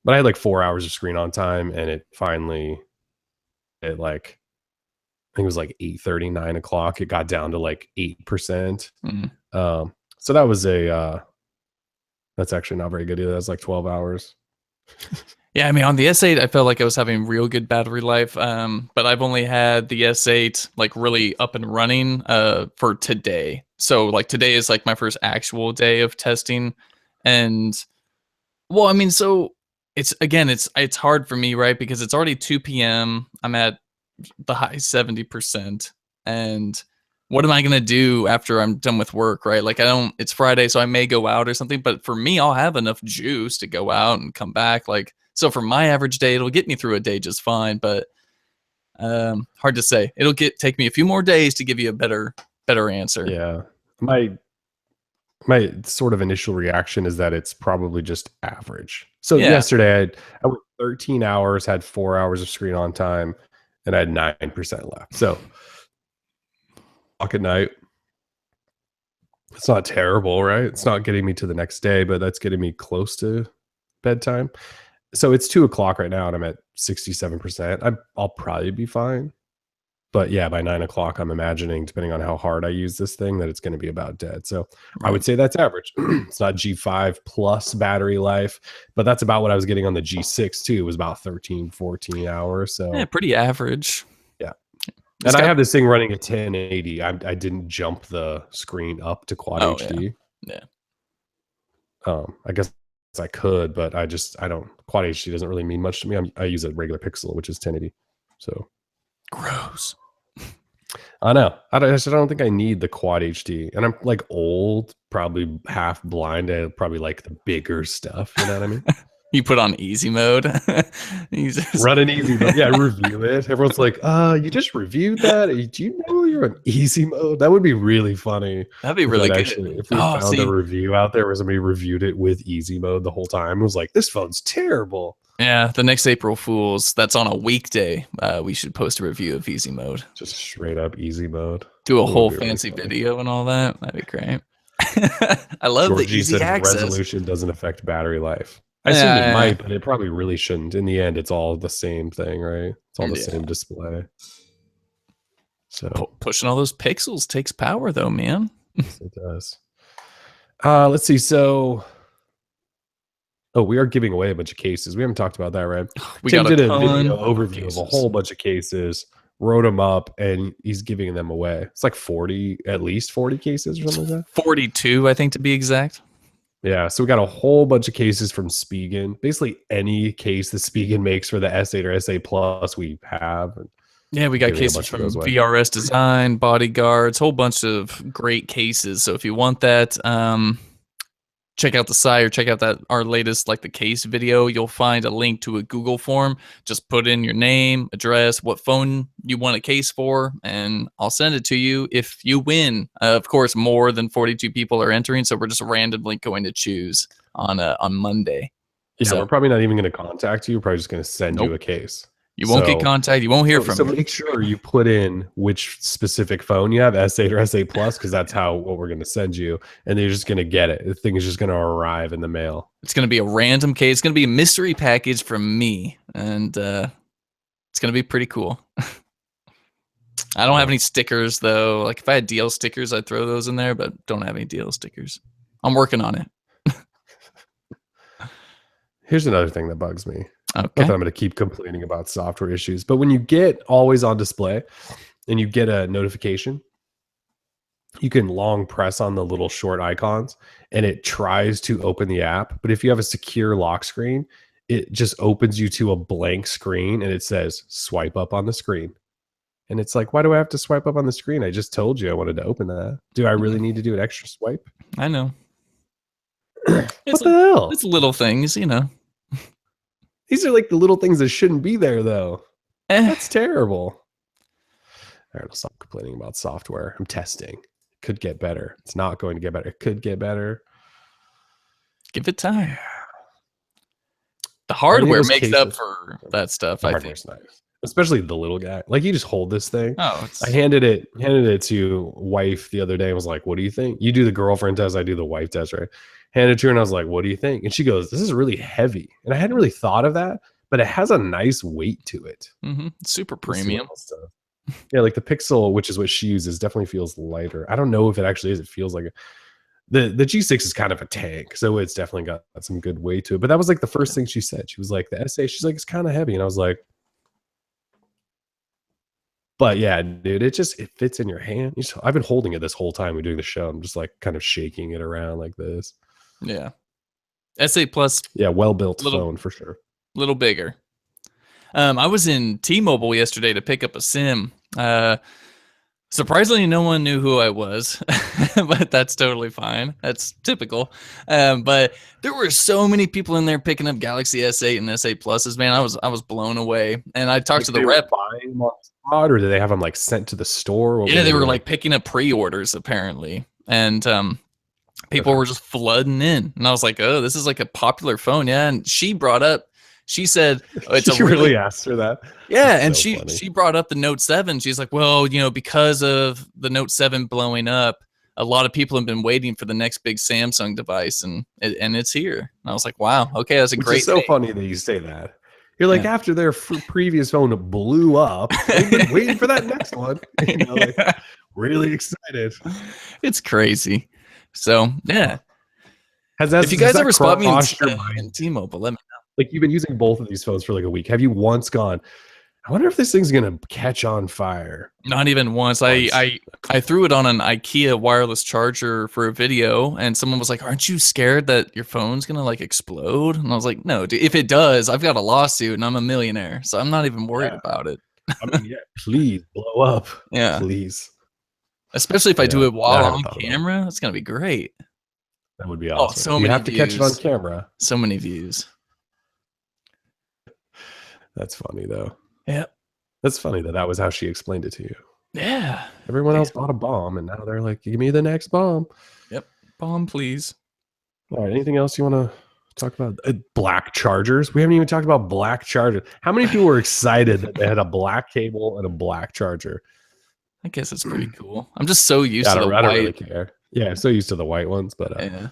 like 4 hours of screen on time, and it finally, like, I think it was like 8:30, 9 o'clock. It got down to like 8%. So that was that's actually not very good either. That's like 12 hours. Yeah, I mean, on the S8, I felt like I was having real good battery life, but I've only had the S8 like really up and running for today. So like today is like my first actual day of testing, and well, I mean, so it's hard for me, right? Because it's already 2 p.m. I'm at the high 70%, and what am I gonna do after I'm done with work, right? Like it's Friday, so I may go out or something, but for me, I'll have enough juice to go out and come back, like. So for my average day, it'll get me through a day just fine, but hard to say. It'll take me a few more days to give you a better answer. Yeah. My sort of initial reaction is that it's probably just average. So yesterday I went 13 hours, had 4 hours of screen on time, and I had 9% left. So at night, it's not terrible, right? It's not getting me to the next day, but that's getting me close to bedtime. So it's 2 o'clock right now, and I'm at 67%. I'll probably be fine. But yeah, by 9 o'clock, I'm imagining, depending on how hard I use this thing, that it's going to be about dead. So I would say that's average. It's not G5 plus battery life, but that's about what I was getting on the G6 too. It was about 13, 14 hours. So yeah, pretty average. Yeah. And I have this thing running at 1080. I didn't jump the screen up to quad HD. Yeah. I guess I could, but I don't. Quad HD doesn't really mean much to me. I use a regular Pixel, which is 1080. So gross. I know. I don't think I need the quad HD, and I'm like old, probably half blind. I probably like the bigger stuff. You know what I mean? You put on easy mode. You just run an easy mode. Yeah, review it. Everyone's like, you just reviewed that? Do you know you're on easy mode? That would be really funny. That'd be really good. Actually, if we found a review out there where somebody reviewed it with easy mode the whole time, it was like, this phone's terrible. Yeah, the next April Fool's, that's on a weekday. We should post a review of easy mode. Just straight up easy mode. Do a whole fancy video and all that. That'd be great. I love the easy said access. Resolution doesn't affect battery life. I assume it might, but it probably really shouldn't. In the end, it's all the same thing, right? It's all the same display. So pushing all those pixels takes power, though, man. Yes, it does. Let's see. So, we are giving away a bunch of cases. We haven't talked about that, right? Tim did a video overview of a whole bunch of cases, wrote them up, and he's giving them away. It's like 40, at least 40 cases or something like that. 42, I think, to be exact. Yeah, so we got a whole bunch of cases from Spigen. Basically, any case that Spigen makes for the S8 or S8 Plus, we have. Yeah, we got cases from VRS Design, Bodyguards, whole bunch of great cases. So if you want that, check out the site or check out our latest the case video. You'll find a link to a Google form. Just put in your name, address, what phone you want a case for, and I'll send it to you if you win. Of course, more than 42 people are entering, so we're just randomly going to choose on Monday. Yeah, we're probably not even going to contact you. We're probably just going to send you a case. You won't get contact. You won't hear from me. So make sure you put in which specific phone you have, S8 or S8 Plus, because that's what we're going to send you. And they're just going to get it. The thing is just going to arrive in the mail. It's going to be a random case. It's going to be a mystery package from me. And it's going to be pretty cool. I don't have any stickers, though. If I had DL stickers, I'd throw those in there, but don't have any DL stickers. I'm working on it. Here's another thing that bugs me. Okay. Not that I'm going to keep complaining about software issues, but when you get always on display and you get a notification, you can long press on the little short icons and it tries to open the app. But if you have a secure lock screen, it just opens you to a blank screen and it says swipe up on the screen. And it's like, why do I have to swipe up on the screen? I just told you I wanted to open that. Do I really need to do an extra swipe? I know. What the hell? It's little things, These are the little things that shouldn't be there, though. That's terrible. All right, I'll stop complaining about software. I'm testing. It could get better. It's not going to get better. It could get better. Give it time. The hardware makes up for that stuff, I think. Nice. Especially the little guy. You just hold this thing. Oh, I handed it to wife the other day and was like, what do you think? You do the girlfriend test, I do the wife test, right? Handed it to her and I was like, what do you think? And she goes, this is really heavy. And I hadn't really thought of that, but it has a nice weight to it. Mm-hmm. Super premium. Yeah, the Pixel, which is what she uses, definitely feels lighter. I don't know if it actually is. It feels like the G6 is kind of a tank, so it's definitely got some good weight to it. But that was the first thing she said. She was like, the S8, she's like, it's kind of heavy. And I was like, but yeah, dude, it fits in your hand. I've been holding it this whole time we're doing the show. I'm just kind of shaking it around like this. Yeah. S8 Plus. Yeah, well-built phone for sure. Little bigger. I was in T-Mobile yesterday to pick up a SIM. Surprisingly, no one knew who I was, but that's totally fine. That's typical. But there were so many people in there picking up Galaxy S8 and S8 Pluses. Man, I was blown away. And I talked to the rep. Buying them on the spot, or did they have them sent to the store? Yeah, they were picking up pre-orders apparently, and people were just flooding in. And I was like, oh, this is a popular phone, yeah. And she said, oh, it's she really asked her that. Yeah, and she brought up the Note 7. She's like, well, because of the Note 7 blowing up, a lot of people have been waiting for the next big Samsung device, and it's here. And I was like, wow, okay, that's a great. It's so funny that you say that. You're like, after their previous phone blew up, they've been waiting for that next one. Really excited. It's crazy. So yeah. If you guys ever spot me in T-Mobile, let me know. You've been using both of these phones for a week. Have you once gone, I wonder if this thing's gonna catch on fire? Not even once. I threw it on an IKEA wireless charger for a video, and someone was like, aren't you scared that your phone's gonna explode? And I was like, no, dude, if it does, I've got a lawsuit and I'm a millionaire, so I'm not even worried about it. Please blow up. Yeah, please. Especially if I do it while on camera, it's gonna be great. That would be awesome. So many you have views. To catch it on camera. So many views. That's funny though. Yeah. That's funny that was how she explained it to you. Yeah. Everyone else bought a bomb and now they're like, give me the next bomb. Yep. Bomb, please. All right. Anything else you want to Talk about black chargers. We haven't even talked about black chargers. How many people were excited that they had a black cable and a black charger? I guess it's pretty cool. I'm just so used Yeah, to the white. I don't really care. Yeah, I'm so used to the white ones, but Yeah.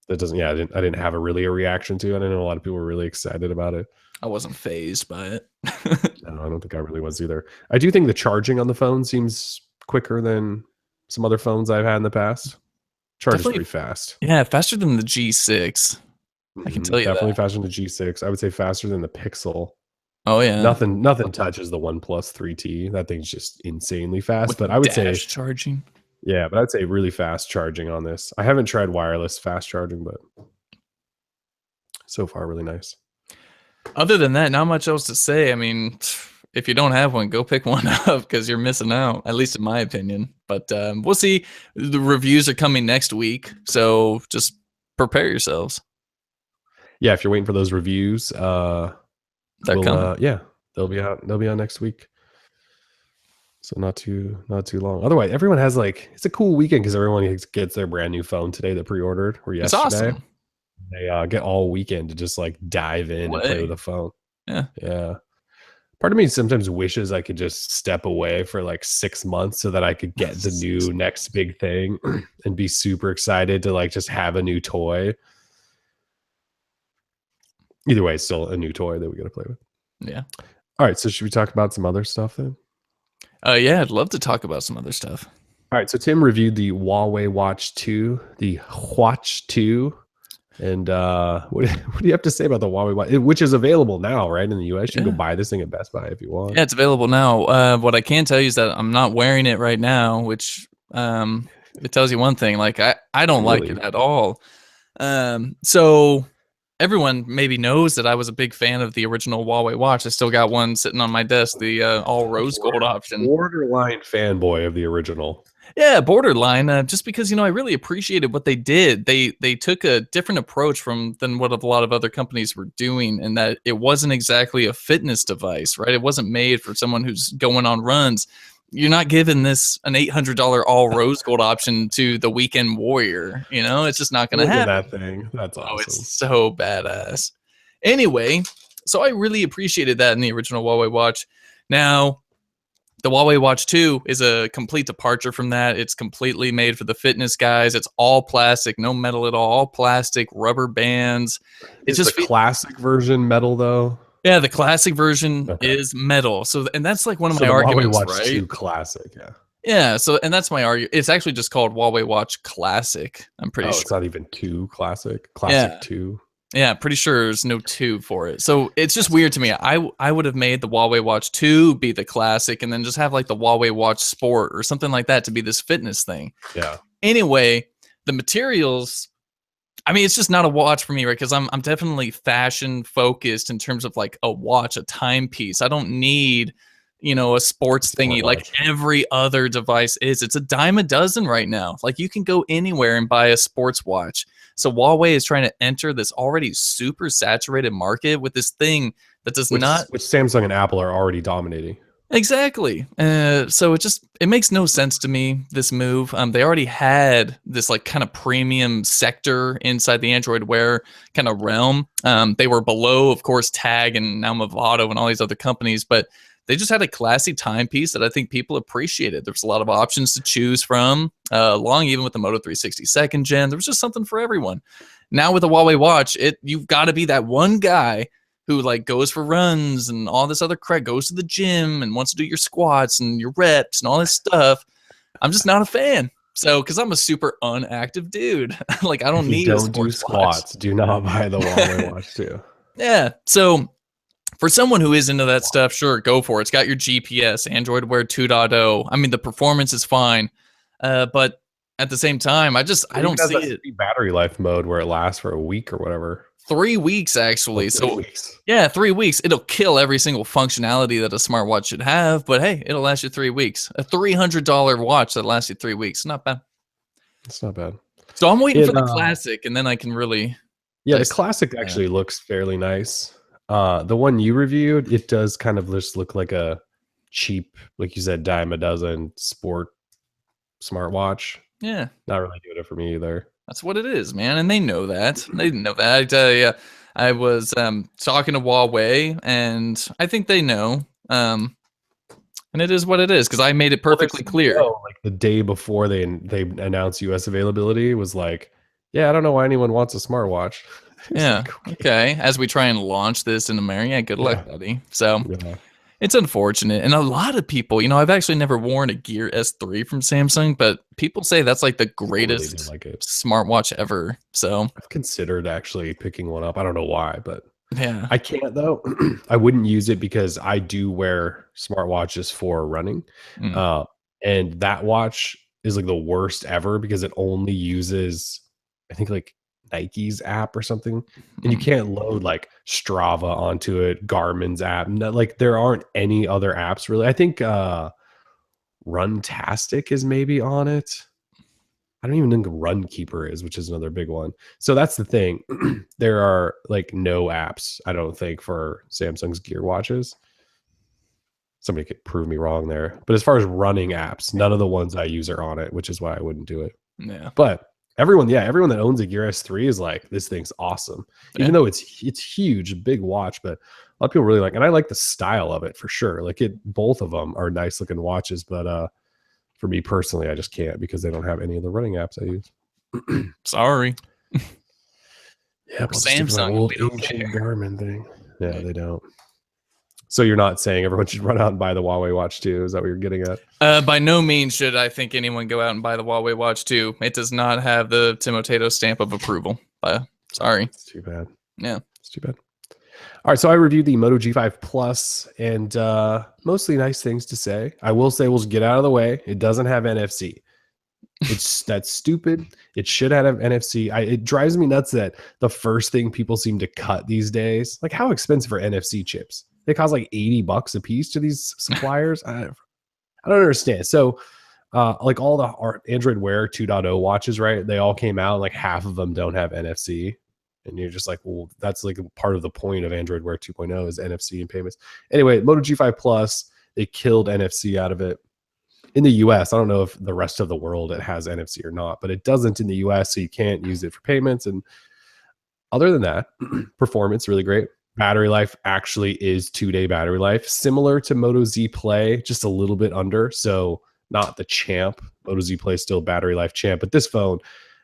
that doesn't. Yeah, I didn't have a reaction to it. I know a lot of people were really excited about it. I wasn't phased by it. No, I don't think I really was either. I do think the charging on the phone seems quicker than some other phones I've had in the past. Charges Definitely- pretty fast. Yeah, faster than the G6. I can tell you Definitely that. faster than the G6. I would say faster than the Pixel. Oh yeah. Nothing touches the OnePlus 3T. That thing's just insanely fast. With but I would say dash charging. yeah, but I'd say really fast charging on this. I haven't tried wireless fast charging, but so far really nice. Other than that, not much else to say. I mean, if you don't have one, go pick one up because you're missing out, at least in my opinion. But we'll see. The reviews are coming next week, so just prepare yourselves. Yeah, if you're waiting for those reviews, They're coming. Yeah, they'll be out next week. So not too long. Otherwise, everyone has it's a cool weekend because everyone gets their brand new phone today that pre-ordered or yesterday. It's awesome. They get all weekend to just dive in and play with the phone. Yeah. Part of me sometimes wishes I could just step away for 6 months so that I could get the new next big thing and be super excited to just have a new toy. Either way, it's still a new toy that we got to play with. Yeah. All right. So should we talk about some other stuff then? Yeah, I'd love to talk about some other stuff. All right. So Tim reviewed the Huawei Watch 2, the Watch 2. And what do you have to say about the Huawei Watch, which is available now, right? In the US, you can go buy this thing at Best Buy if you want. Yeah, it's available now. What I can tell you is that I'm not wearing it right now, which it tells you one thing. I don't like it at all. So everyone maybe knows that I was a big fan of the original Huawei Watch. I still got one sitting on my desk, the all rose gold option. Borderline fanboy of the original. Yeah, borderline. Just because I really appreciated what they did. They took a different approach than what a lot of other companies were doing, and that it wasn't exactly a fitness device, right? It wasn't made for someone who's going on runs. You're not giving this an $800 all rose gold option to the weekend warrior. It's just not going to happen. That thing. That's awesome. Oh, it's so badass. Anyway, so I really appreciated that in the original Huawei Watch. Now, the Huawei Watch 2 is a complete departure from that. It's completely made for the fitness guys. It's all plastic, no metal at all plastic, rubber bands. It's just the classic version metal, though. Yeah, the classic version is metal. So, and that's one of my arguments, Huawei Watch right? 2 Classic, yeah. Yeah, so, and that's my argument. It's actually just called Huawei Watch Classic. I'm pretty sure. It's not even 2 Classic. Classic 2. Yeah, pretty sure there's no 2 for it. So it's just weird to me. I would have made the Huawei Watch 2 be the classic and then just have the Huawei Watch Sport or something like that to be this fitness thing. Yeah. Anyway, the materials, I mean, it's just not a watch for me, right? Because I'm definitely fashion focused in terms of a watch, a timepiece. I don't need, a sports thingy like every other device is. It's a dime a dozen right now. You can go anywhere and buy a sports watch. So Huawei is trying to enter this already super saturated market with this thing that which Samsung and Apple are already dominating. Exactly. So it makes no sense to me, this move. They already had this kind of premium sector inside the Android Wear kind of realm. They were below, of course, Tag and now Movado and all these other companies, but they just had a classy timepiece that I think people appreciated. There's a lot of options to choose from, along even with the Moto 360 2nd gen. There was just something for everyone. Now with the Huawei Watch, you've got to be that one guy who goes for runs and all this other crap, goes to the gym and wants to do your squats and your reps and all this stuff. I'm just not a fan. So, because I'm a super unactive dude, I don't need a sports do squats. Watch. Do not buy the Huawei Watch 2. Yeah. So, for someone who is into that stuff, sure, go for it. It's got your GPS, Android Wear 2.0. I mean, the performance is fine, but at the same time, I don't see it. Battery life mode where it lasts for a week or whatever. 3 weeks actually. 3 weeks. Yeah, 3 weeks. It'll kill every single functionality that a smartwatch should have, but hey, it'll last you 3 weeks. A $300 watch that lasts you 3 weeks. Not bad. It's not bad. So I'm waiting for the classic, and then I can really. Yeah, the classic actually looks fairly nice. The one you reviewed, it does kind of just look like a cheap, like you said, dime a dozen sport smartwatch. Yeah. Not really doing it for me either. That's what it is, man, and they know that. They know that. I tell you, I was talking to Huawei, and I think they know. And it is what it is because I made it perfectly clear. Like the day before they announced U.S. availability, was like, "Yeah, I don't know why anyone wants a smartwatch." Yeah. Like, okay. As we try and launch this in America, yeah, good luck, buddy. So it's unfortunate, and a lot of people, I've actually never worn a Gear S3 from Samsung, but people say that's like the greatest smartwatch ever. So I've considered actually picking one up. I don't know why, but yeah, I can't though. I wouldn't use it because I do wear smartwatches for running. And that watch is like the worst ever because it only uses, I think, like Nike's app or something. And you can't load like Strava onto it, Garmin's app. Like there aren't any other apps really. I think Runtastic is maybe on it. I don't even think Runkeeper is, which is another big one. So that's the thing. There are like no apps, I don't think, for Samsung's Gear watches. Somebody could prove me wrong there. But as far as running apps, none of the ones I use are on it, which is why I wouldn't do it. Yeah. But everyone that owns a Gear S3 is like, this thing's awesome. Even though it's huge, big watch, but a lot of people really like, and I like the style of it for sure. Like both of them are nice looking watches, but for me personally, I just can't because they don't have any of the running apps I use. Sorry. Yeah, Samsung old ancient Garmin thing. Yeah, they don't. So you're not saying everyone should run out and buy the Huawei Watch 2? Is that what you're getting at? By no means should I think anyone go out and buy the Huawei Watch 2. It does not have the Timotato stamp of approval. Sorry. It's too bad. Yeah. It's too bad. All right, so I reviewed the Moto G5 Plus, and mostly nice things to say. I will say, we'll get out of the way. It doesn't have NFC. That's stupid. It should have NFC. It drives me nuts that the first thing people seem to cut these days, like how expensive are NFC chips? They cost like $80 a piece to these suppliers. I don't understand. So, like all the Android Wear 2.0 watches, right? They all came out, and like half of them don't have NFC. And you're just like, well, that's like part of the point of Android Wear 2.0 is NFC and payments. Anyway, Moto G5 Plus, they killed NFC out of it. In the US, I don't know if the rest of the world it has NFC or not, but it doesn't in the US, so you can't use it for payments. And other than that, performance really great. Battery life actually is 2-day battery life, similar to Moto Z Play, just a little bit under. So not the champ. Moto Z Play is still battery life champ, but this phone,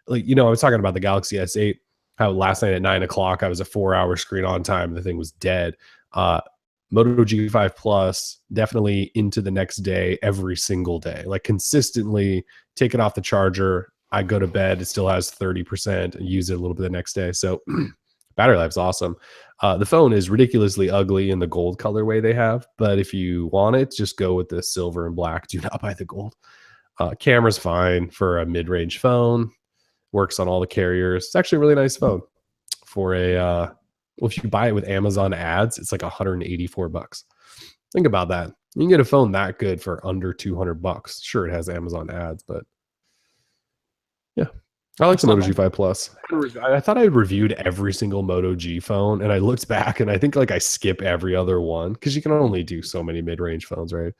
like, I was talking about the Galaxy S8. How last night at 9 o'clock, I was a 4-hour screen on time. The thing was dead. Moto G5 Plus, definitely into the next day, every single day. Like consistently take it off the charger. I go to bed, it still has 30% and use it a little bit the next day. So battery life's awesome. The phone is ridiculously ugly in the gold colorway they have. But if you want it, just go with the silver and black. Do not buy the gold. Camera's fine for a mid-range phone. Works on all the carriers. It's actually a really nice phone for well, if you buy it with Amazon ads, it's like $184. Think about that. You can get a phone that good for under $200. Sure, it has Amazon ads, but yeah, I like the Moto G5 Plus. I thought I reviewed every single Moto G phone, and I looked back, and I think like I skip every other one because you can only do so many mid-range phones, right?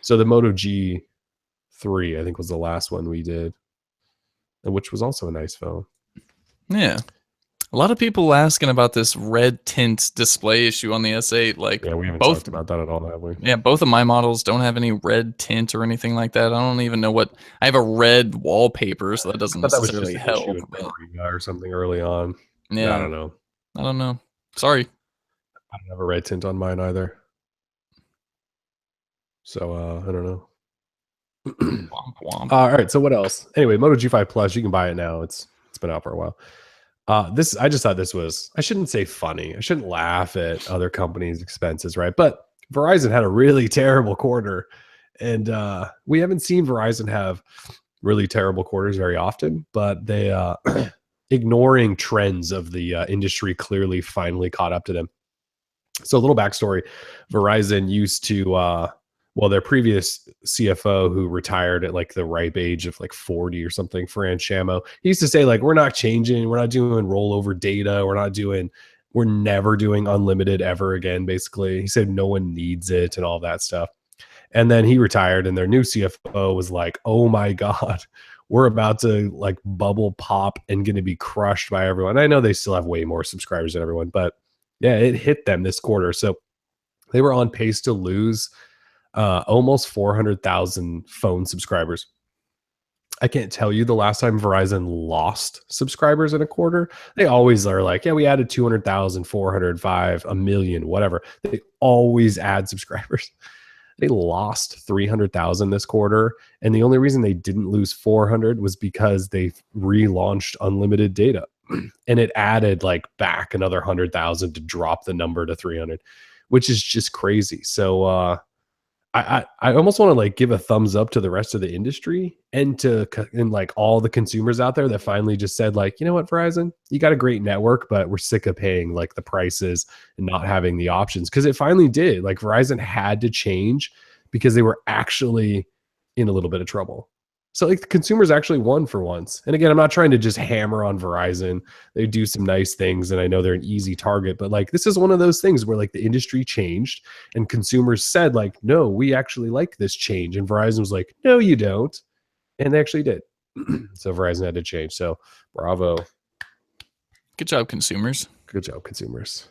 So the Moto G3, I think, was the last one we did, which was also a nice phone. Yeah. A lot of people asking about this red tint display issue on the S8. Like, yeah, we haven't talked about that at all, have we? Yeah, both of my models don't have any red tint or anything like that. I don't even know what. I have a red wallpaper, so that doesn't necessarily help. Or something early on. Yeah, I don't know. I don't know. Sorry. I don't have a red tint on mine either. So I don't know. Womp womp. All right. So what else? Anyway, Moto G5 Plus, you can buy it now. It's been out for a while. I just thought this was, I shouldn't say funny. I shouldn't laugh at other companies' expenses, right? But Verizon had a really terrible quarter, and we haven't seen Verizon have really terrible quarters very often, but they ignoring trends of the industry clearly finally caught up to them. So a little backstory: Verizon used to their previous CFO, who retired at like the ripe age of like 40 or something, Fran Shamo, he used to say, like, we're not changing, we're not doing rollover data, we're never doing unlimited ever again, basically. He said no one needs it and all that stuff. And then he retired, and their new CFO was like, oh my God, we're about to like bubble pop and going to be crushed by everyone. I know they still have way more subscribers than everyone, but yeah, it hit them this quarter. So they were on pace to lose almost 400,000 phone subscribers. I can't tell you the last time Verizon lost subscribers in a quarter. They always are like, yeah, we added 200,000, 405, a million, whatever. They always add subscribers. They lost 300,000 this quarter. And the only reason they didn't lose 400 was because they relaunched unlimited data. And it added like back another 100,000 to drop the number to 300, which is just crazy. So, I almost want to like give a thumbs up to the rest of the industry and like all the consumers out there that finally just said like, you know what, Verizon, you got a great network, but we're sick of paying like the prices and not having the options. Because it finally did. Like Verizon had to change because they were actually in a little bit of trouble. So like the consumers actually won for once. And again, I'm not trying to just hammer on Verizon. They do some nice things and I know they're an easy target, but like this is one of those things where like the industry changed and consumers said like, no, we actually like this change. And Verizon was like, no, you don't. And they actually did. So Verizon had to change. So bravo. Good job, consumers. Good job, consumers.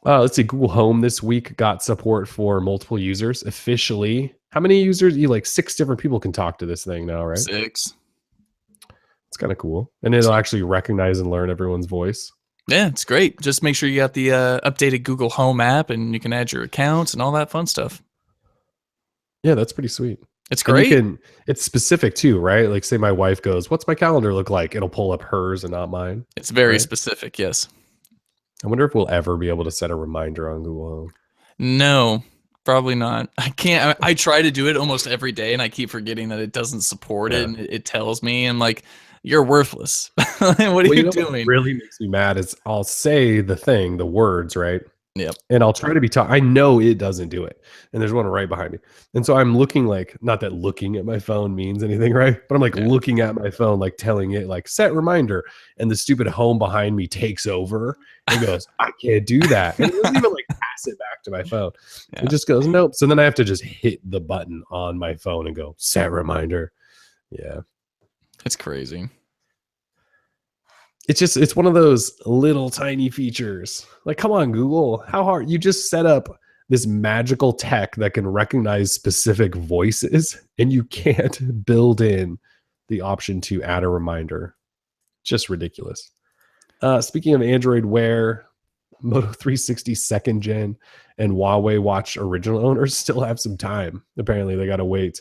Let's see. Google Home this week got support for multiple users officially. How many users? You like 6 different people can talk to this thing now, right? 6. It's kind of cool, and it'll actually recognize and learn everyone's voice. Yeah, it's great. Just make sure you got the updated Google Home app, and you can add your accounts and all that fun stuff. Yeah, that's pretty sweet. It's great. It's specific too, right? Like, say my wife goes, "What's my calendar look like?" It'll pull up hers and not mine. It's very specific. Yes. I wonder if we'll ever be able to set a reminder on Google Home. No, probably not. I can't. I try to do it almost every day, and I keep forgetting that it doesn't support it, and it tells me, I'm like, you're worthless. What are you doing? What really makes me mad is I'll say the words, right? Yep. And I'll try to be I know it doesn't do it. And there's one right behind me. And so I'm looking like, not that looking at my phone means anything, right? But I'm like looking at my phone, like telling it like set reminder. And the stupid Home behind me takes over and goes, I can't do that. And it doesn't even like pass it back to my phone. It just goes, nope. So then I have to just hit the button on my phone and go set reminder. Yeah. It's crazy. It's one of those little tiny features. Like, come on, Google, how hard? You just set up this magical tech that can recognize specific voices, and you can't build in the option to add a reminder. Just ridiculous. Speaking of Android Wear, Moto 360 second gen and Huawei Watch original owners still have some time. Apparently, they got to wait.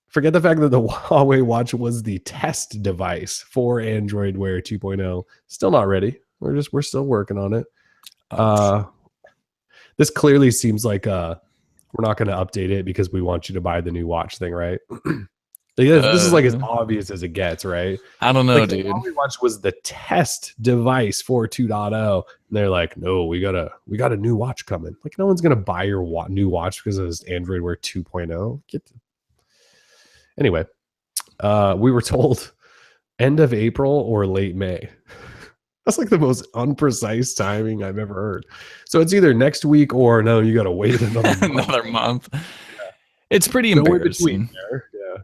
Forget the fact that the Huawei Watch was the test device for Android Wear 2.0. Still not ready. We're still working on it. This clearly seems like we're not going to update it because we want you to buy the new watch thing, right? This is like as obvious as it gets, right? I don't know, like, dude. The Huawei Watch was the test device for 2.0, and they're like, no, we got a new watch coming. Like, no one's going to buy your new watch because it's Android Wear 2.0. Anyway, we were told end of April or late May. That's like the most unprecise timing I've ever heard. So it's either next week or no, you got to wait another month. Yeah. It's pretty embarrassing. There. Yeah.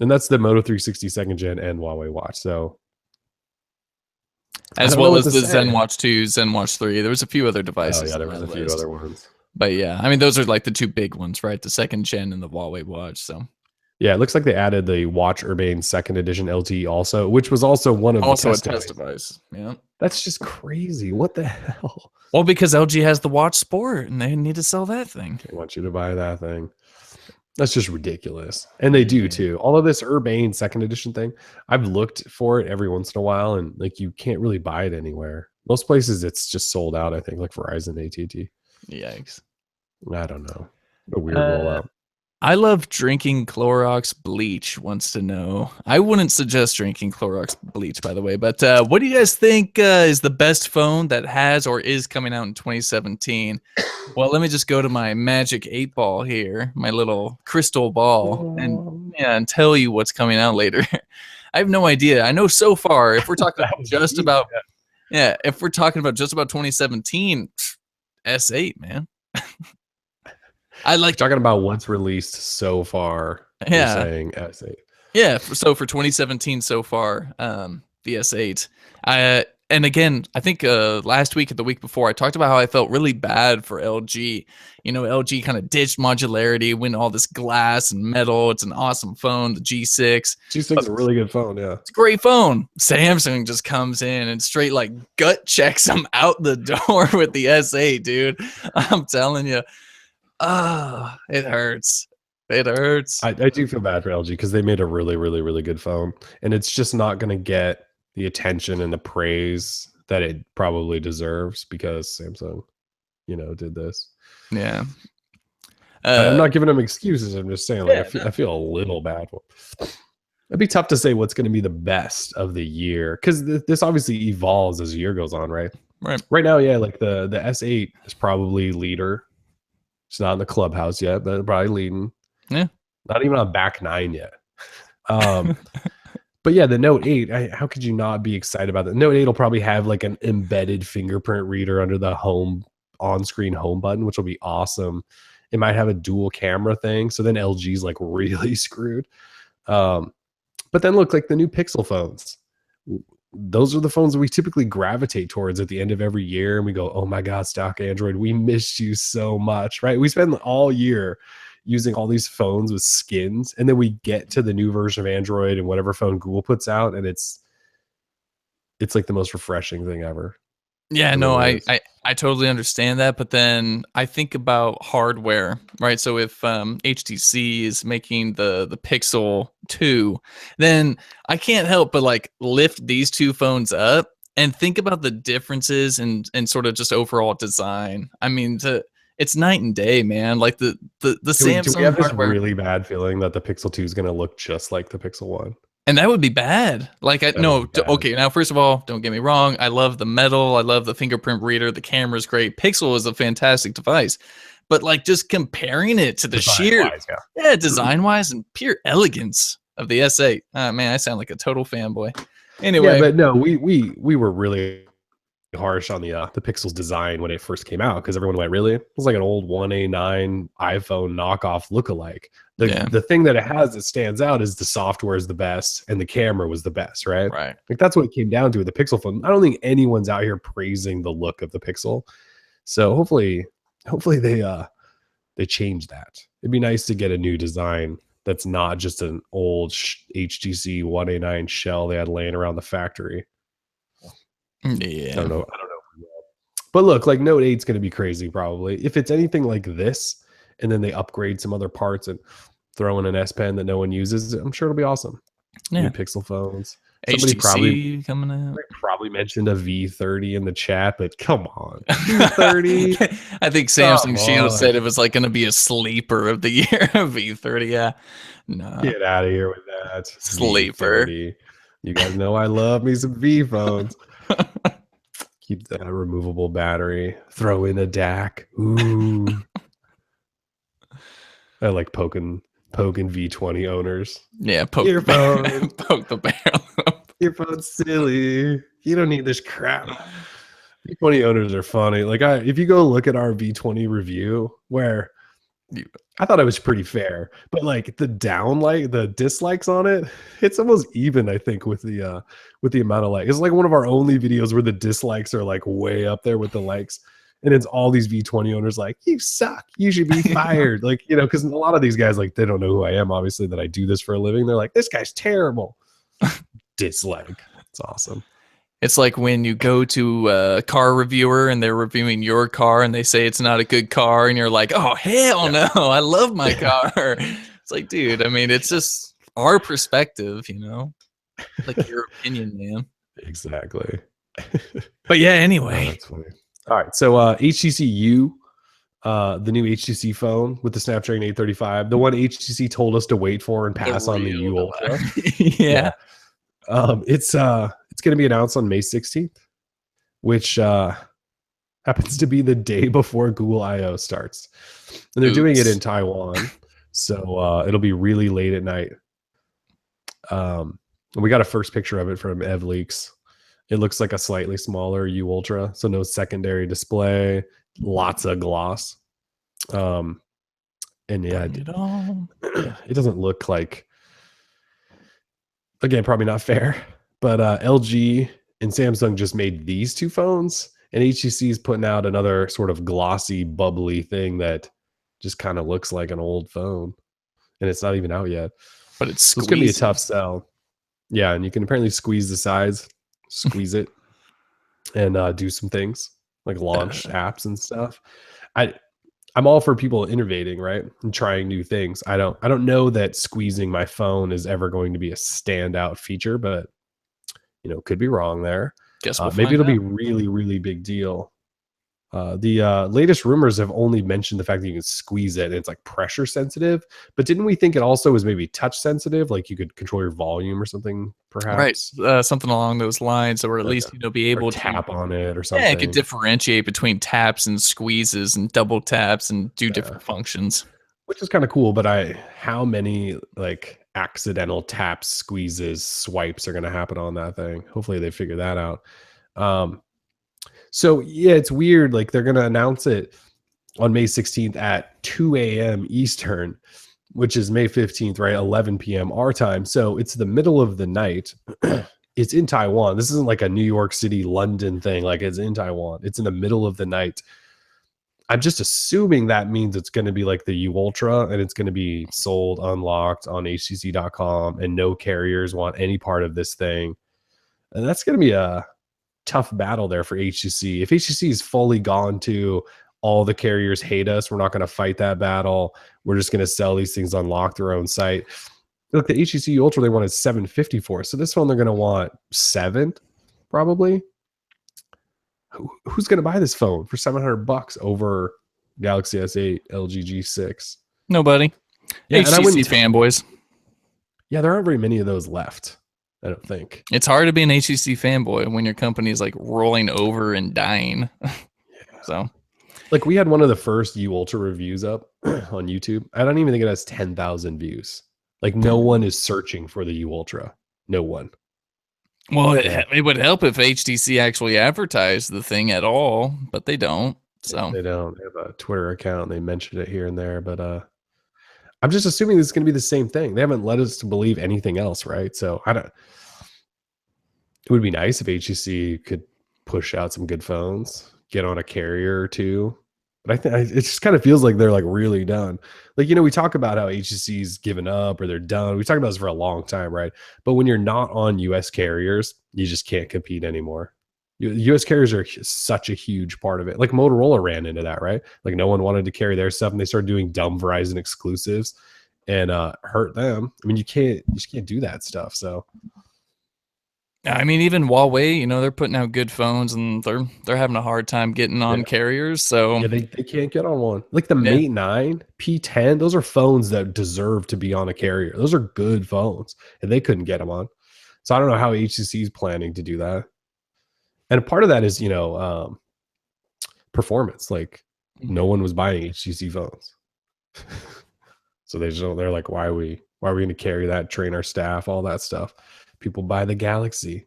And that's the Moto 360 second gen and Huawei Watch. So as well as the Zen Watch 2, Zen Watch 3. There was a few other devices. Oh, yeah, there was a few other ones. But yeah, I mean, those are like the 2 big ones, right? The second gen and the Huawei Watch. So yeah, it looks like they added the Watch Urbane second edition LTE also, which was also one of the test device. Yeah, that's just crazy. What the hell? Well, because LG has the Watch Sport, and they need to sell that thing. They want you to buy that thing. That's just ridiculous, and they do too. All of this Urbane second edition thing, I've looked for it every once in a while, and like you can't really buy it anywhere. Most places, it's just sold out. I think like Verizon, AT&T. Yikes! I don't know. A weird rollout. I love drinking Clorox bleach, wants to know. I wouldn't suggest drinking Clorox bleach, by the way, but what do you guys think is the best phone that has or is coming out in 2017? Well, let me just go to my magic 8-ball here, my little crystal ball, and tell you what's coming out later. I have no idea. I know so far, if we're talking just about 2017, S8, man. I like talking about what's released so far. Yeah, saying S8. Yeah, so for 2017 so far, the S8. And again, I think last week or the week before, I talked about how I felt really bad for LG. You know, LG kind of ditched modularity, went all this glass and metal. It's an awesome phone, the G6. G6 is a really good phone, yeah. It's a great phone. Samsung just comes in and straight like gut checks them out the door with the S8, dude. I'm telling you, it hurts. It hurts. I do feel bad for LG because they made a really, really, really good phone, and it's just not going to get the attention and the praise that it probably deserves because Samsung, did this. Yeah. I'm not giving them excuses. I'm just saying, like, I feel a little bad. It'd be tough to say what's going to be the best of the year because this obviously evolves as the year goes on, right? Right now, yeah, like the S8 is probably leader. It's not in the clubhouse yet, but probably leading. Yeah. Not even on back 9 yet. But yeah, the Note 8, how could you not be excited about that? Note 8 will probably have like an embedded fingerprint reader under the on-screen home button, which will be awesome. It might have a dual camera thing. So then LG's like really screwed. But then look, like the new Pixel phones. Those are the phones that we typically gravitate towards at the end of every year. And we go, oh my God, stock Android, we missed you so much, right? We spend all year using all these phones with skins, and then we get to the new version of Android and whatever phone Google puts out, and it's like the most refreshing thing ever. Yeah, no, I totally understand that, but then I think about hardware, right? So if HTC is making the Pixel 2, then I can't help but like lift these two phones up and think about the differences and sort of just overall design. I mean, it's night and day, man. Like the Samsung do we have hardware, this really bad feeling that the Pixel 2 is going to look just like the Pixel 1? and that would be bad. Like, okay, now, first of all, don't get me wrong. I love the metal. I love the fingerprint reader. The camera's great. Pixel is a fantastic device. But, like, just comparing it to the design-wise and pure elegance of the S8. Man, I sound like a total fanboy. Anyway. Yeah, but no, we were really harsh on the Pixel's design when it first came out because everyone went, really? It was like an old 1A9 iPhone knockoff lookalike. The thing that it has that stands out is the software is the best and the camera was the best, right? Right. Like that's what it came down to with the Pixel phone. I don't think anyone's out here praising the look of the Pixel. So hopefully they change that. It'd be nice to get a new design that's not just an old HTC 1A9 shell they had laying around the factory. Yeah. I don't know. But look, like Note 8 is going to be crazy probably. If it's anything like this, and then they upgrade some other parts and throw in an S Pen that no one uses, I'm sure it'll be awesome. Yeah. New Pixel phones. Somebody HTC coming out. Probably mentioned a V30 in the chat, but come on. V30. I think Samsung Shield said it was like going to be a sleeper of the year. V30, yeah. No. Get out of here with that. Sleeper. V30. You guys know I love me some V phones. Keep that removable battery. Throw in a DAC. Ooh. I like poking V20 owners. Yeah, poke your phone. Poke the barrel. Your phone's silly. You don't need this crap. V20 owners are funny. Like if you go look at our V20 review, where I thought it was pretty fair, but like the dislikes on it, it's almost even, I think, with the amount of likes. It's like one of our only videos where the dislikes are like way up there with the likes. And it's all these V20 owners like, you suck. You should be fired. Like, because a lot of these guys, like, they don't know who I am, obviously, that I do this for a living. They're like, this guy's terrible. Dislike. It's awesome. It's like when you go to a car reviewer and they're reviewing your car and they say it's not a good car. And you're like, oh, hell no. I love my car. It's like, dude, I mean, it's just our perspective, like your opinion, man. Exactly. But yeah, anyway. Oh, that's funny. All right, so HTC U, the new HTC phone with the Snapdragon 835, the one HTC told us to wait for and pass on the U Ultra. Yeah. It's going to be announced on May 16th, which happens to be the day before Google I/O starts, and they're doing it in Taiwan, so it'll be really late at night. We got a first picture of it from EvLeaks. It looks like a slightly smaller U Ultra, so no secondary display, lots of gloss. And yeah, it doesn't look like again, probably not fair, but LG and Samsung just made these two phones, and HTC is putting out another sort of glossy, bubbly thing that just kind of looks like an old phone, and it's not even out yet. But it's So it's gonna be a squeezing. tough sell. Yeah, and you can apparently squeeze the sides, squeeze it, and do some things like launch apps and stuff. I'm all for people innovating, right, and trying new things. I don't know that squeezing my phone is ever going to be a standout feature, but could be wrong there. Guess we'll Maybe find it'll be out. really, really big deal. The latest rumors have only mentioned the fact that you can squeeze it and it's like pressure sensitive. But didn't we think it also was maybe touch sensitive? Like you could control your volume or something, Right, perhaps? something along those lines, or at Okay. least be Or able to. tap on it or Yeah, it could something. differentiate between taps and squeezes and double taps and do Yeah. different functions. Which is kind of cool, but how many like accidental taps, squeezes, swipes are going to happen on that thing? Hopefully they figure that out. Um, so yeah, it's weird. Like they're going to announce it on May 16th at 2 a.m. Eastern, which is May 15th, right? 11 p.m. our time. So it's the middle of the night. It's in Taiwan. This isn't like a New York City, London thing. Like it's in Taiwan. It's in the middle of the night. I'm just assuming that means it's going to be like the U Ultra and it's going to be sold unlocked on HTC.com and no carriers want any part of this thing. And that's going to be a tough battle there for HTC. If HTC is fully gone to all the carriers hate us, we're not going to fight that battle. We're just going to sell these things unlock their own site. Look, the HTC Ultra they wanted 754. So this one they're going to want 7 probably. Who's going to buy this phone for $700 over Galaxy S8, LG G6? Nobody. Yeah, and I HTC wouldn't. fanboys. Yeah, there aren't very many of those left. I don't think. It's hard to be an HTC fanboy when your company is like rolling over and dying. So, like we had one of the first U Ultra reviews up on YouTube. I don't even think it has 10,000 views. Like no one is searching for the U Ultra. No one. well, it would help if HTC actually advertised the thing at all, but they don't. So They don't. They have a Twitter account. And they mentioned it here and there, but I'm just assuming this is going to be the same thing. They haven't led us to believe anything else, right? So I don't. It would be nice if HTC could push out some good phones, get on a carrier or two. But I think it just kind of feels like they're like really done. Like, we talk about how HTC's given up or they're done. We talked about this for a long time, right? But when you're not on US carriers, you just can't compete anymore. US carriers are such a huge part of it. Like Motorola ran into that, right? Like no one wanted to carry their stuff and they started doing dumb Verizon exclusives and hurt them. I mean, you just can't do that stuff. So I mean, even Huawei, they're putting out good phones and they're having a hard time getting on carriers. So yeah, they can't get on one. Like the Mate 9, P10, those are phones that deserve to be on a carrier. Those are good phones, and they couldn't get them on. So I don't know how HTC is planning to do that. And part of that is, performance. Like no one was buying HTC phones, so they're like, why are we going to carry that? Train our staff, all that stuff. People buy the Galaxy.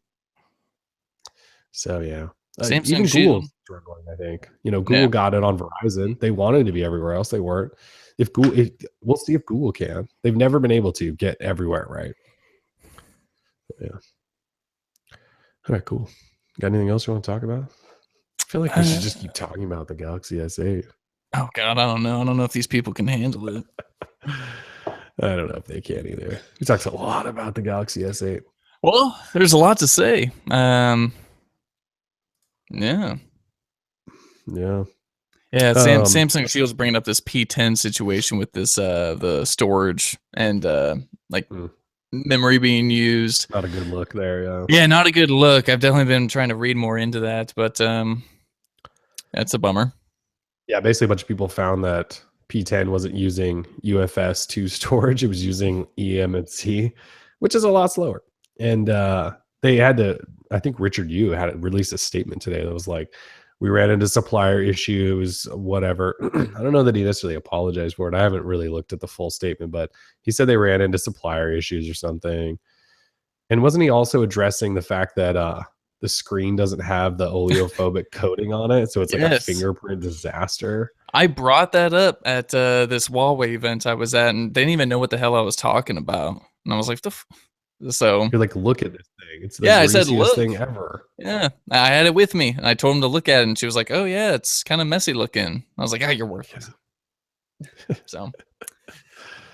So yeah. Even Google's struggling, I think. Google got it on Verizon. They wanted to be everywhere else. They weren't. We'll see if Google can. They've never been able to get everywhere, right? Yeah. All right, cool. Got anything else you want to talk about? I feel like we should just keep talking about the Galaxy S8. Oh God, I don't know. I don't know if these people can handle it. I don't know if they can either. We talked a lot about the Galaxy S8. Well, there's a lot to say. Yeah. Samsung Shield's bringing up this P10 situation with this the storage and memory being used. Not a good look there. Yeah, not a good look. I've definitely been trying to read more into that, but that's a bummer. Yeah, basically a bunch of people found that P10 wasn't using UFS 2 storage. It was using eMMC, which is a lot slower. And they had to, I think Richard Yu had to release a statement today that was like, we ran into supplier issues, whatever. I don't know that he necessarily apologized for it. I haven't really looked at the full statement, but he said they ran into supplier issues or something. And wasn't he also addressing the fact that the screen doesn't have the oleophobic coating on it? So it's like a fingerprint disaster. I brought that up at this Huawei event I was at, and they didn't even know what the hell I was talking about. And I was like, So you're like, look at this thing. It's the yeah, I said, greasiest look. thing ever. Yeah, I had it with me, and I told him to look at it, and she was like, "Oh yeah, it's kind of messy looking." I was like, "Ah, you're worthless." So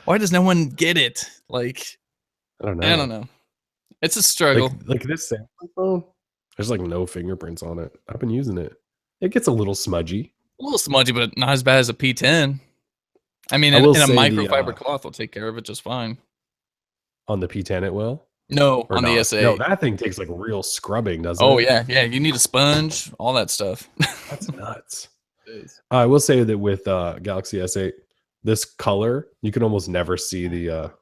why does no one get it? Like, I don't know. I don't know. It's a struggle. Like this Samsung phone, there's like no fingerprints on it. I've been using it. It gets a little smudgy. A little smudgy, but not as bad as a P10. I mean, I will in a say microfiber cloth will take care of it just fine. on the P10 it will. No, Or on the not. S8. No, that thing takes like real scrubbing, doesn't Oh it? yeah. You need a sponge, all that stuff. That's nuts. I will say that with Galaxy S8, this color, you can almost never see the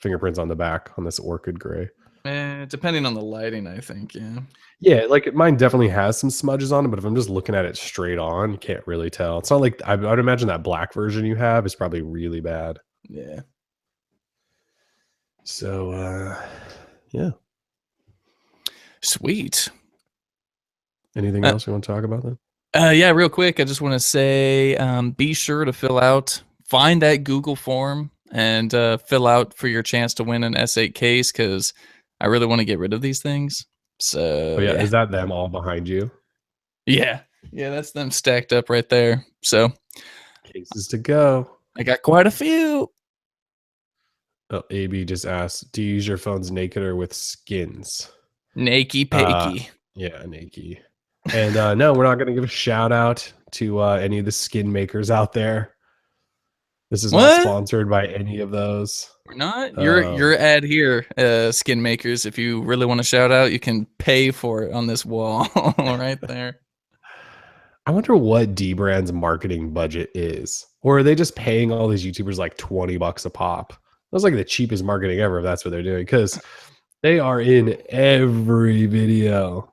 fingerprints on the back on this orchid gray. Depending on the lighting, I think. Yeah. Yeah, like mine definitely has some smudges on it, but if I'm just looking at it straight on, you can't really tell. It's not like I would imagine that black version you have is probably really bad. Yeah. So, yeah. Sweet. Anything else you want to talk about then? Yeah, real quick, I just want to say be sure to find that Google form and fill out for your chance to win an S8 case, because I really want to get rid of these things. So, yeah, is that them all behind you? Yeah, that's them stacked up right there. So, cases to go. I got quite a few. Oh, AB just asked, do you use your phones naked or with skins? Naked pakey. Yeah, naked. And no, we're not going to give a shout out to any of the skin makers out there. This is not sponsored by any of those. We're not. Your ad here, skin makers. If you really want to shout out, you can pay for it on this wall right there. I wonder what Dbrand's marketing budget is, or are they just paying all these YouTubers like $20 a pop? That's like the cheapest marketing ever, if that's what they're doing, because they are in every video.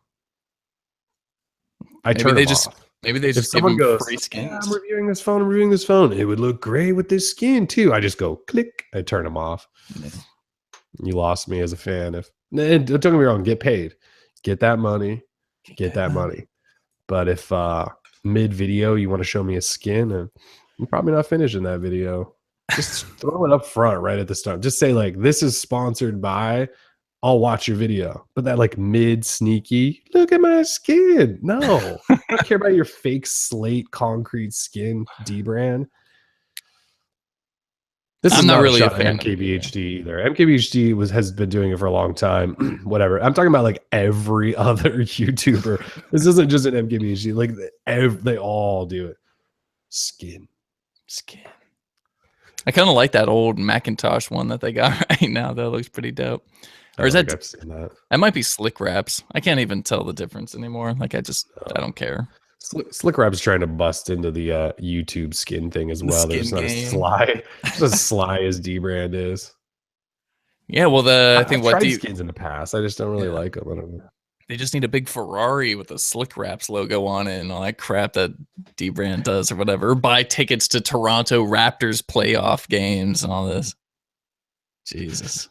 Maybe they just give them free skins. Yeah, I'm reviewing this phone. It would look great with this skin too. I just go click. I turn them off. Yeah. You lost me as a fan. Don't get me wrong, get paid, get that money, get that money. But if mid video you want to show me a skin, I'm probably not finishing that video. Just throw it up front right at the start. Just say like, this is sponsored by. I'll watch your video. But that like mid sneaky, look at my skin. No, I don't care about your fake slate concrete skin, Dbrand. This is not really a fan of MKBHD either. MKBHD has been doing it for a long time. Whatever. I'm talking about like every other YouTuber. This isn't just an MKBHD. Like they all do it. Skin. I kind of like that old Macintosh one that they got right now. That looks pretty dope. Or is that? I've seen that. That might be Slick Wraps. I can't even tell the difference anymore. Like I don't care. Slick Wraps trying to bust into the YouTube skin thing as well. There's not as sly, just as sly as Dbrand is. Yeah, well, I think I've tried skins in the past. I just don't really like them. I don't know. They just need a big Ferrari with a Slick Wraps logo on it and all that crap that Dbrand does or whatever. Or buy tickets to Toronto Raptors playoff games and all this. Jesus.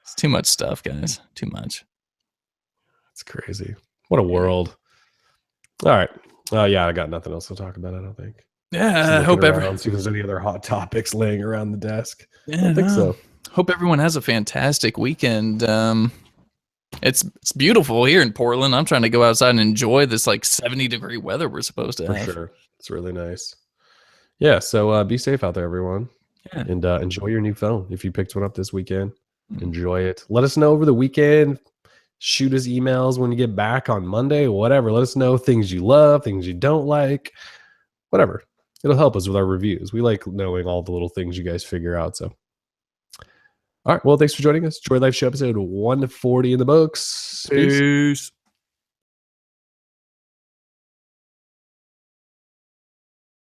It's too much stuff, guys. Too much. It's crazy. What a world. All right. Yeah, I got nothing else to talk about, I don't think. Yeah, I hope everyone see if there's any other hot topics laying around the desk. Yeah, I don't think so. Hope everyone has a fantastic weekend. It's beautiful here in Portland. I'm trying to go outside and enjoy this like 70-degree weather we're supposed to have. For sure. It's really nice. Yeah, so be safe out there, everyone. Yeah. And enjoy your new phone. If you picked one up this weekend, enjoy it. Let us know over the weekend. Shoot us emails when you get back on Monday, whatever. Let us know things you love, things you don't like, whatever. It'll help us with our reviews. We like knowing all the little things you guys figure out. So, all right. Well, thanks for joining us. Droid Life Show episode 140 in the books. Peace.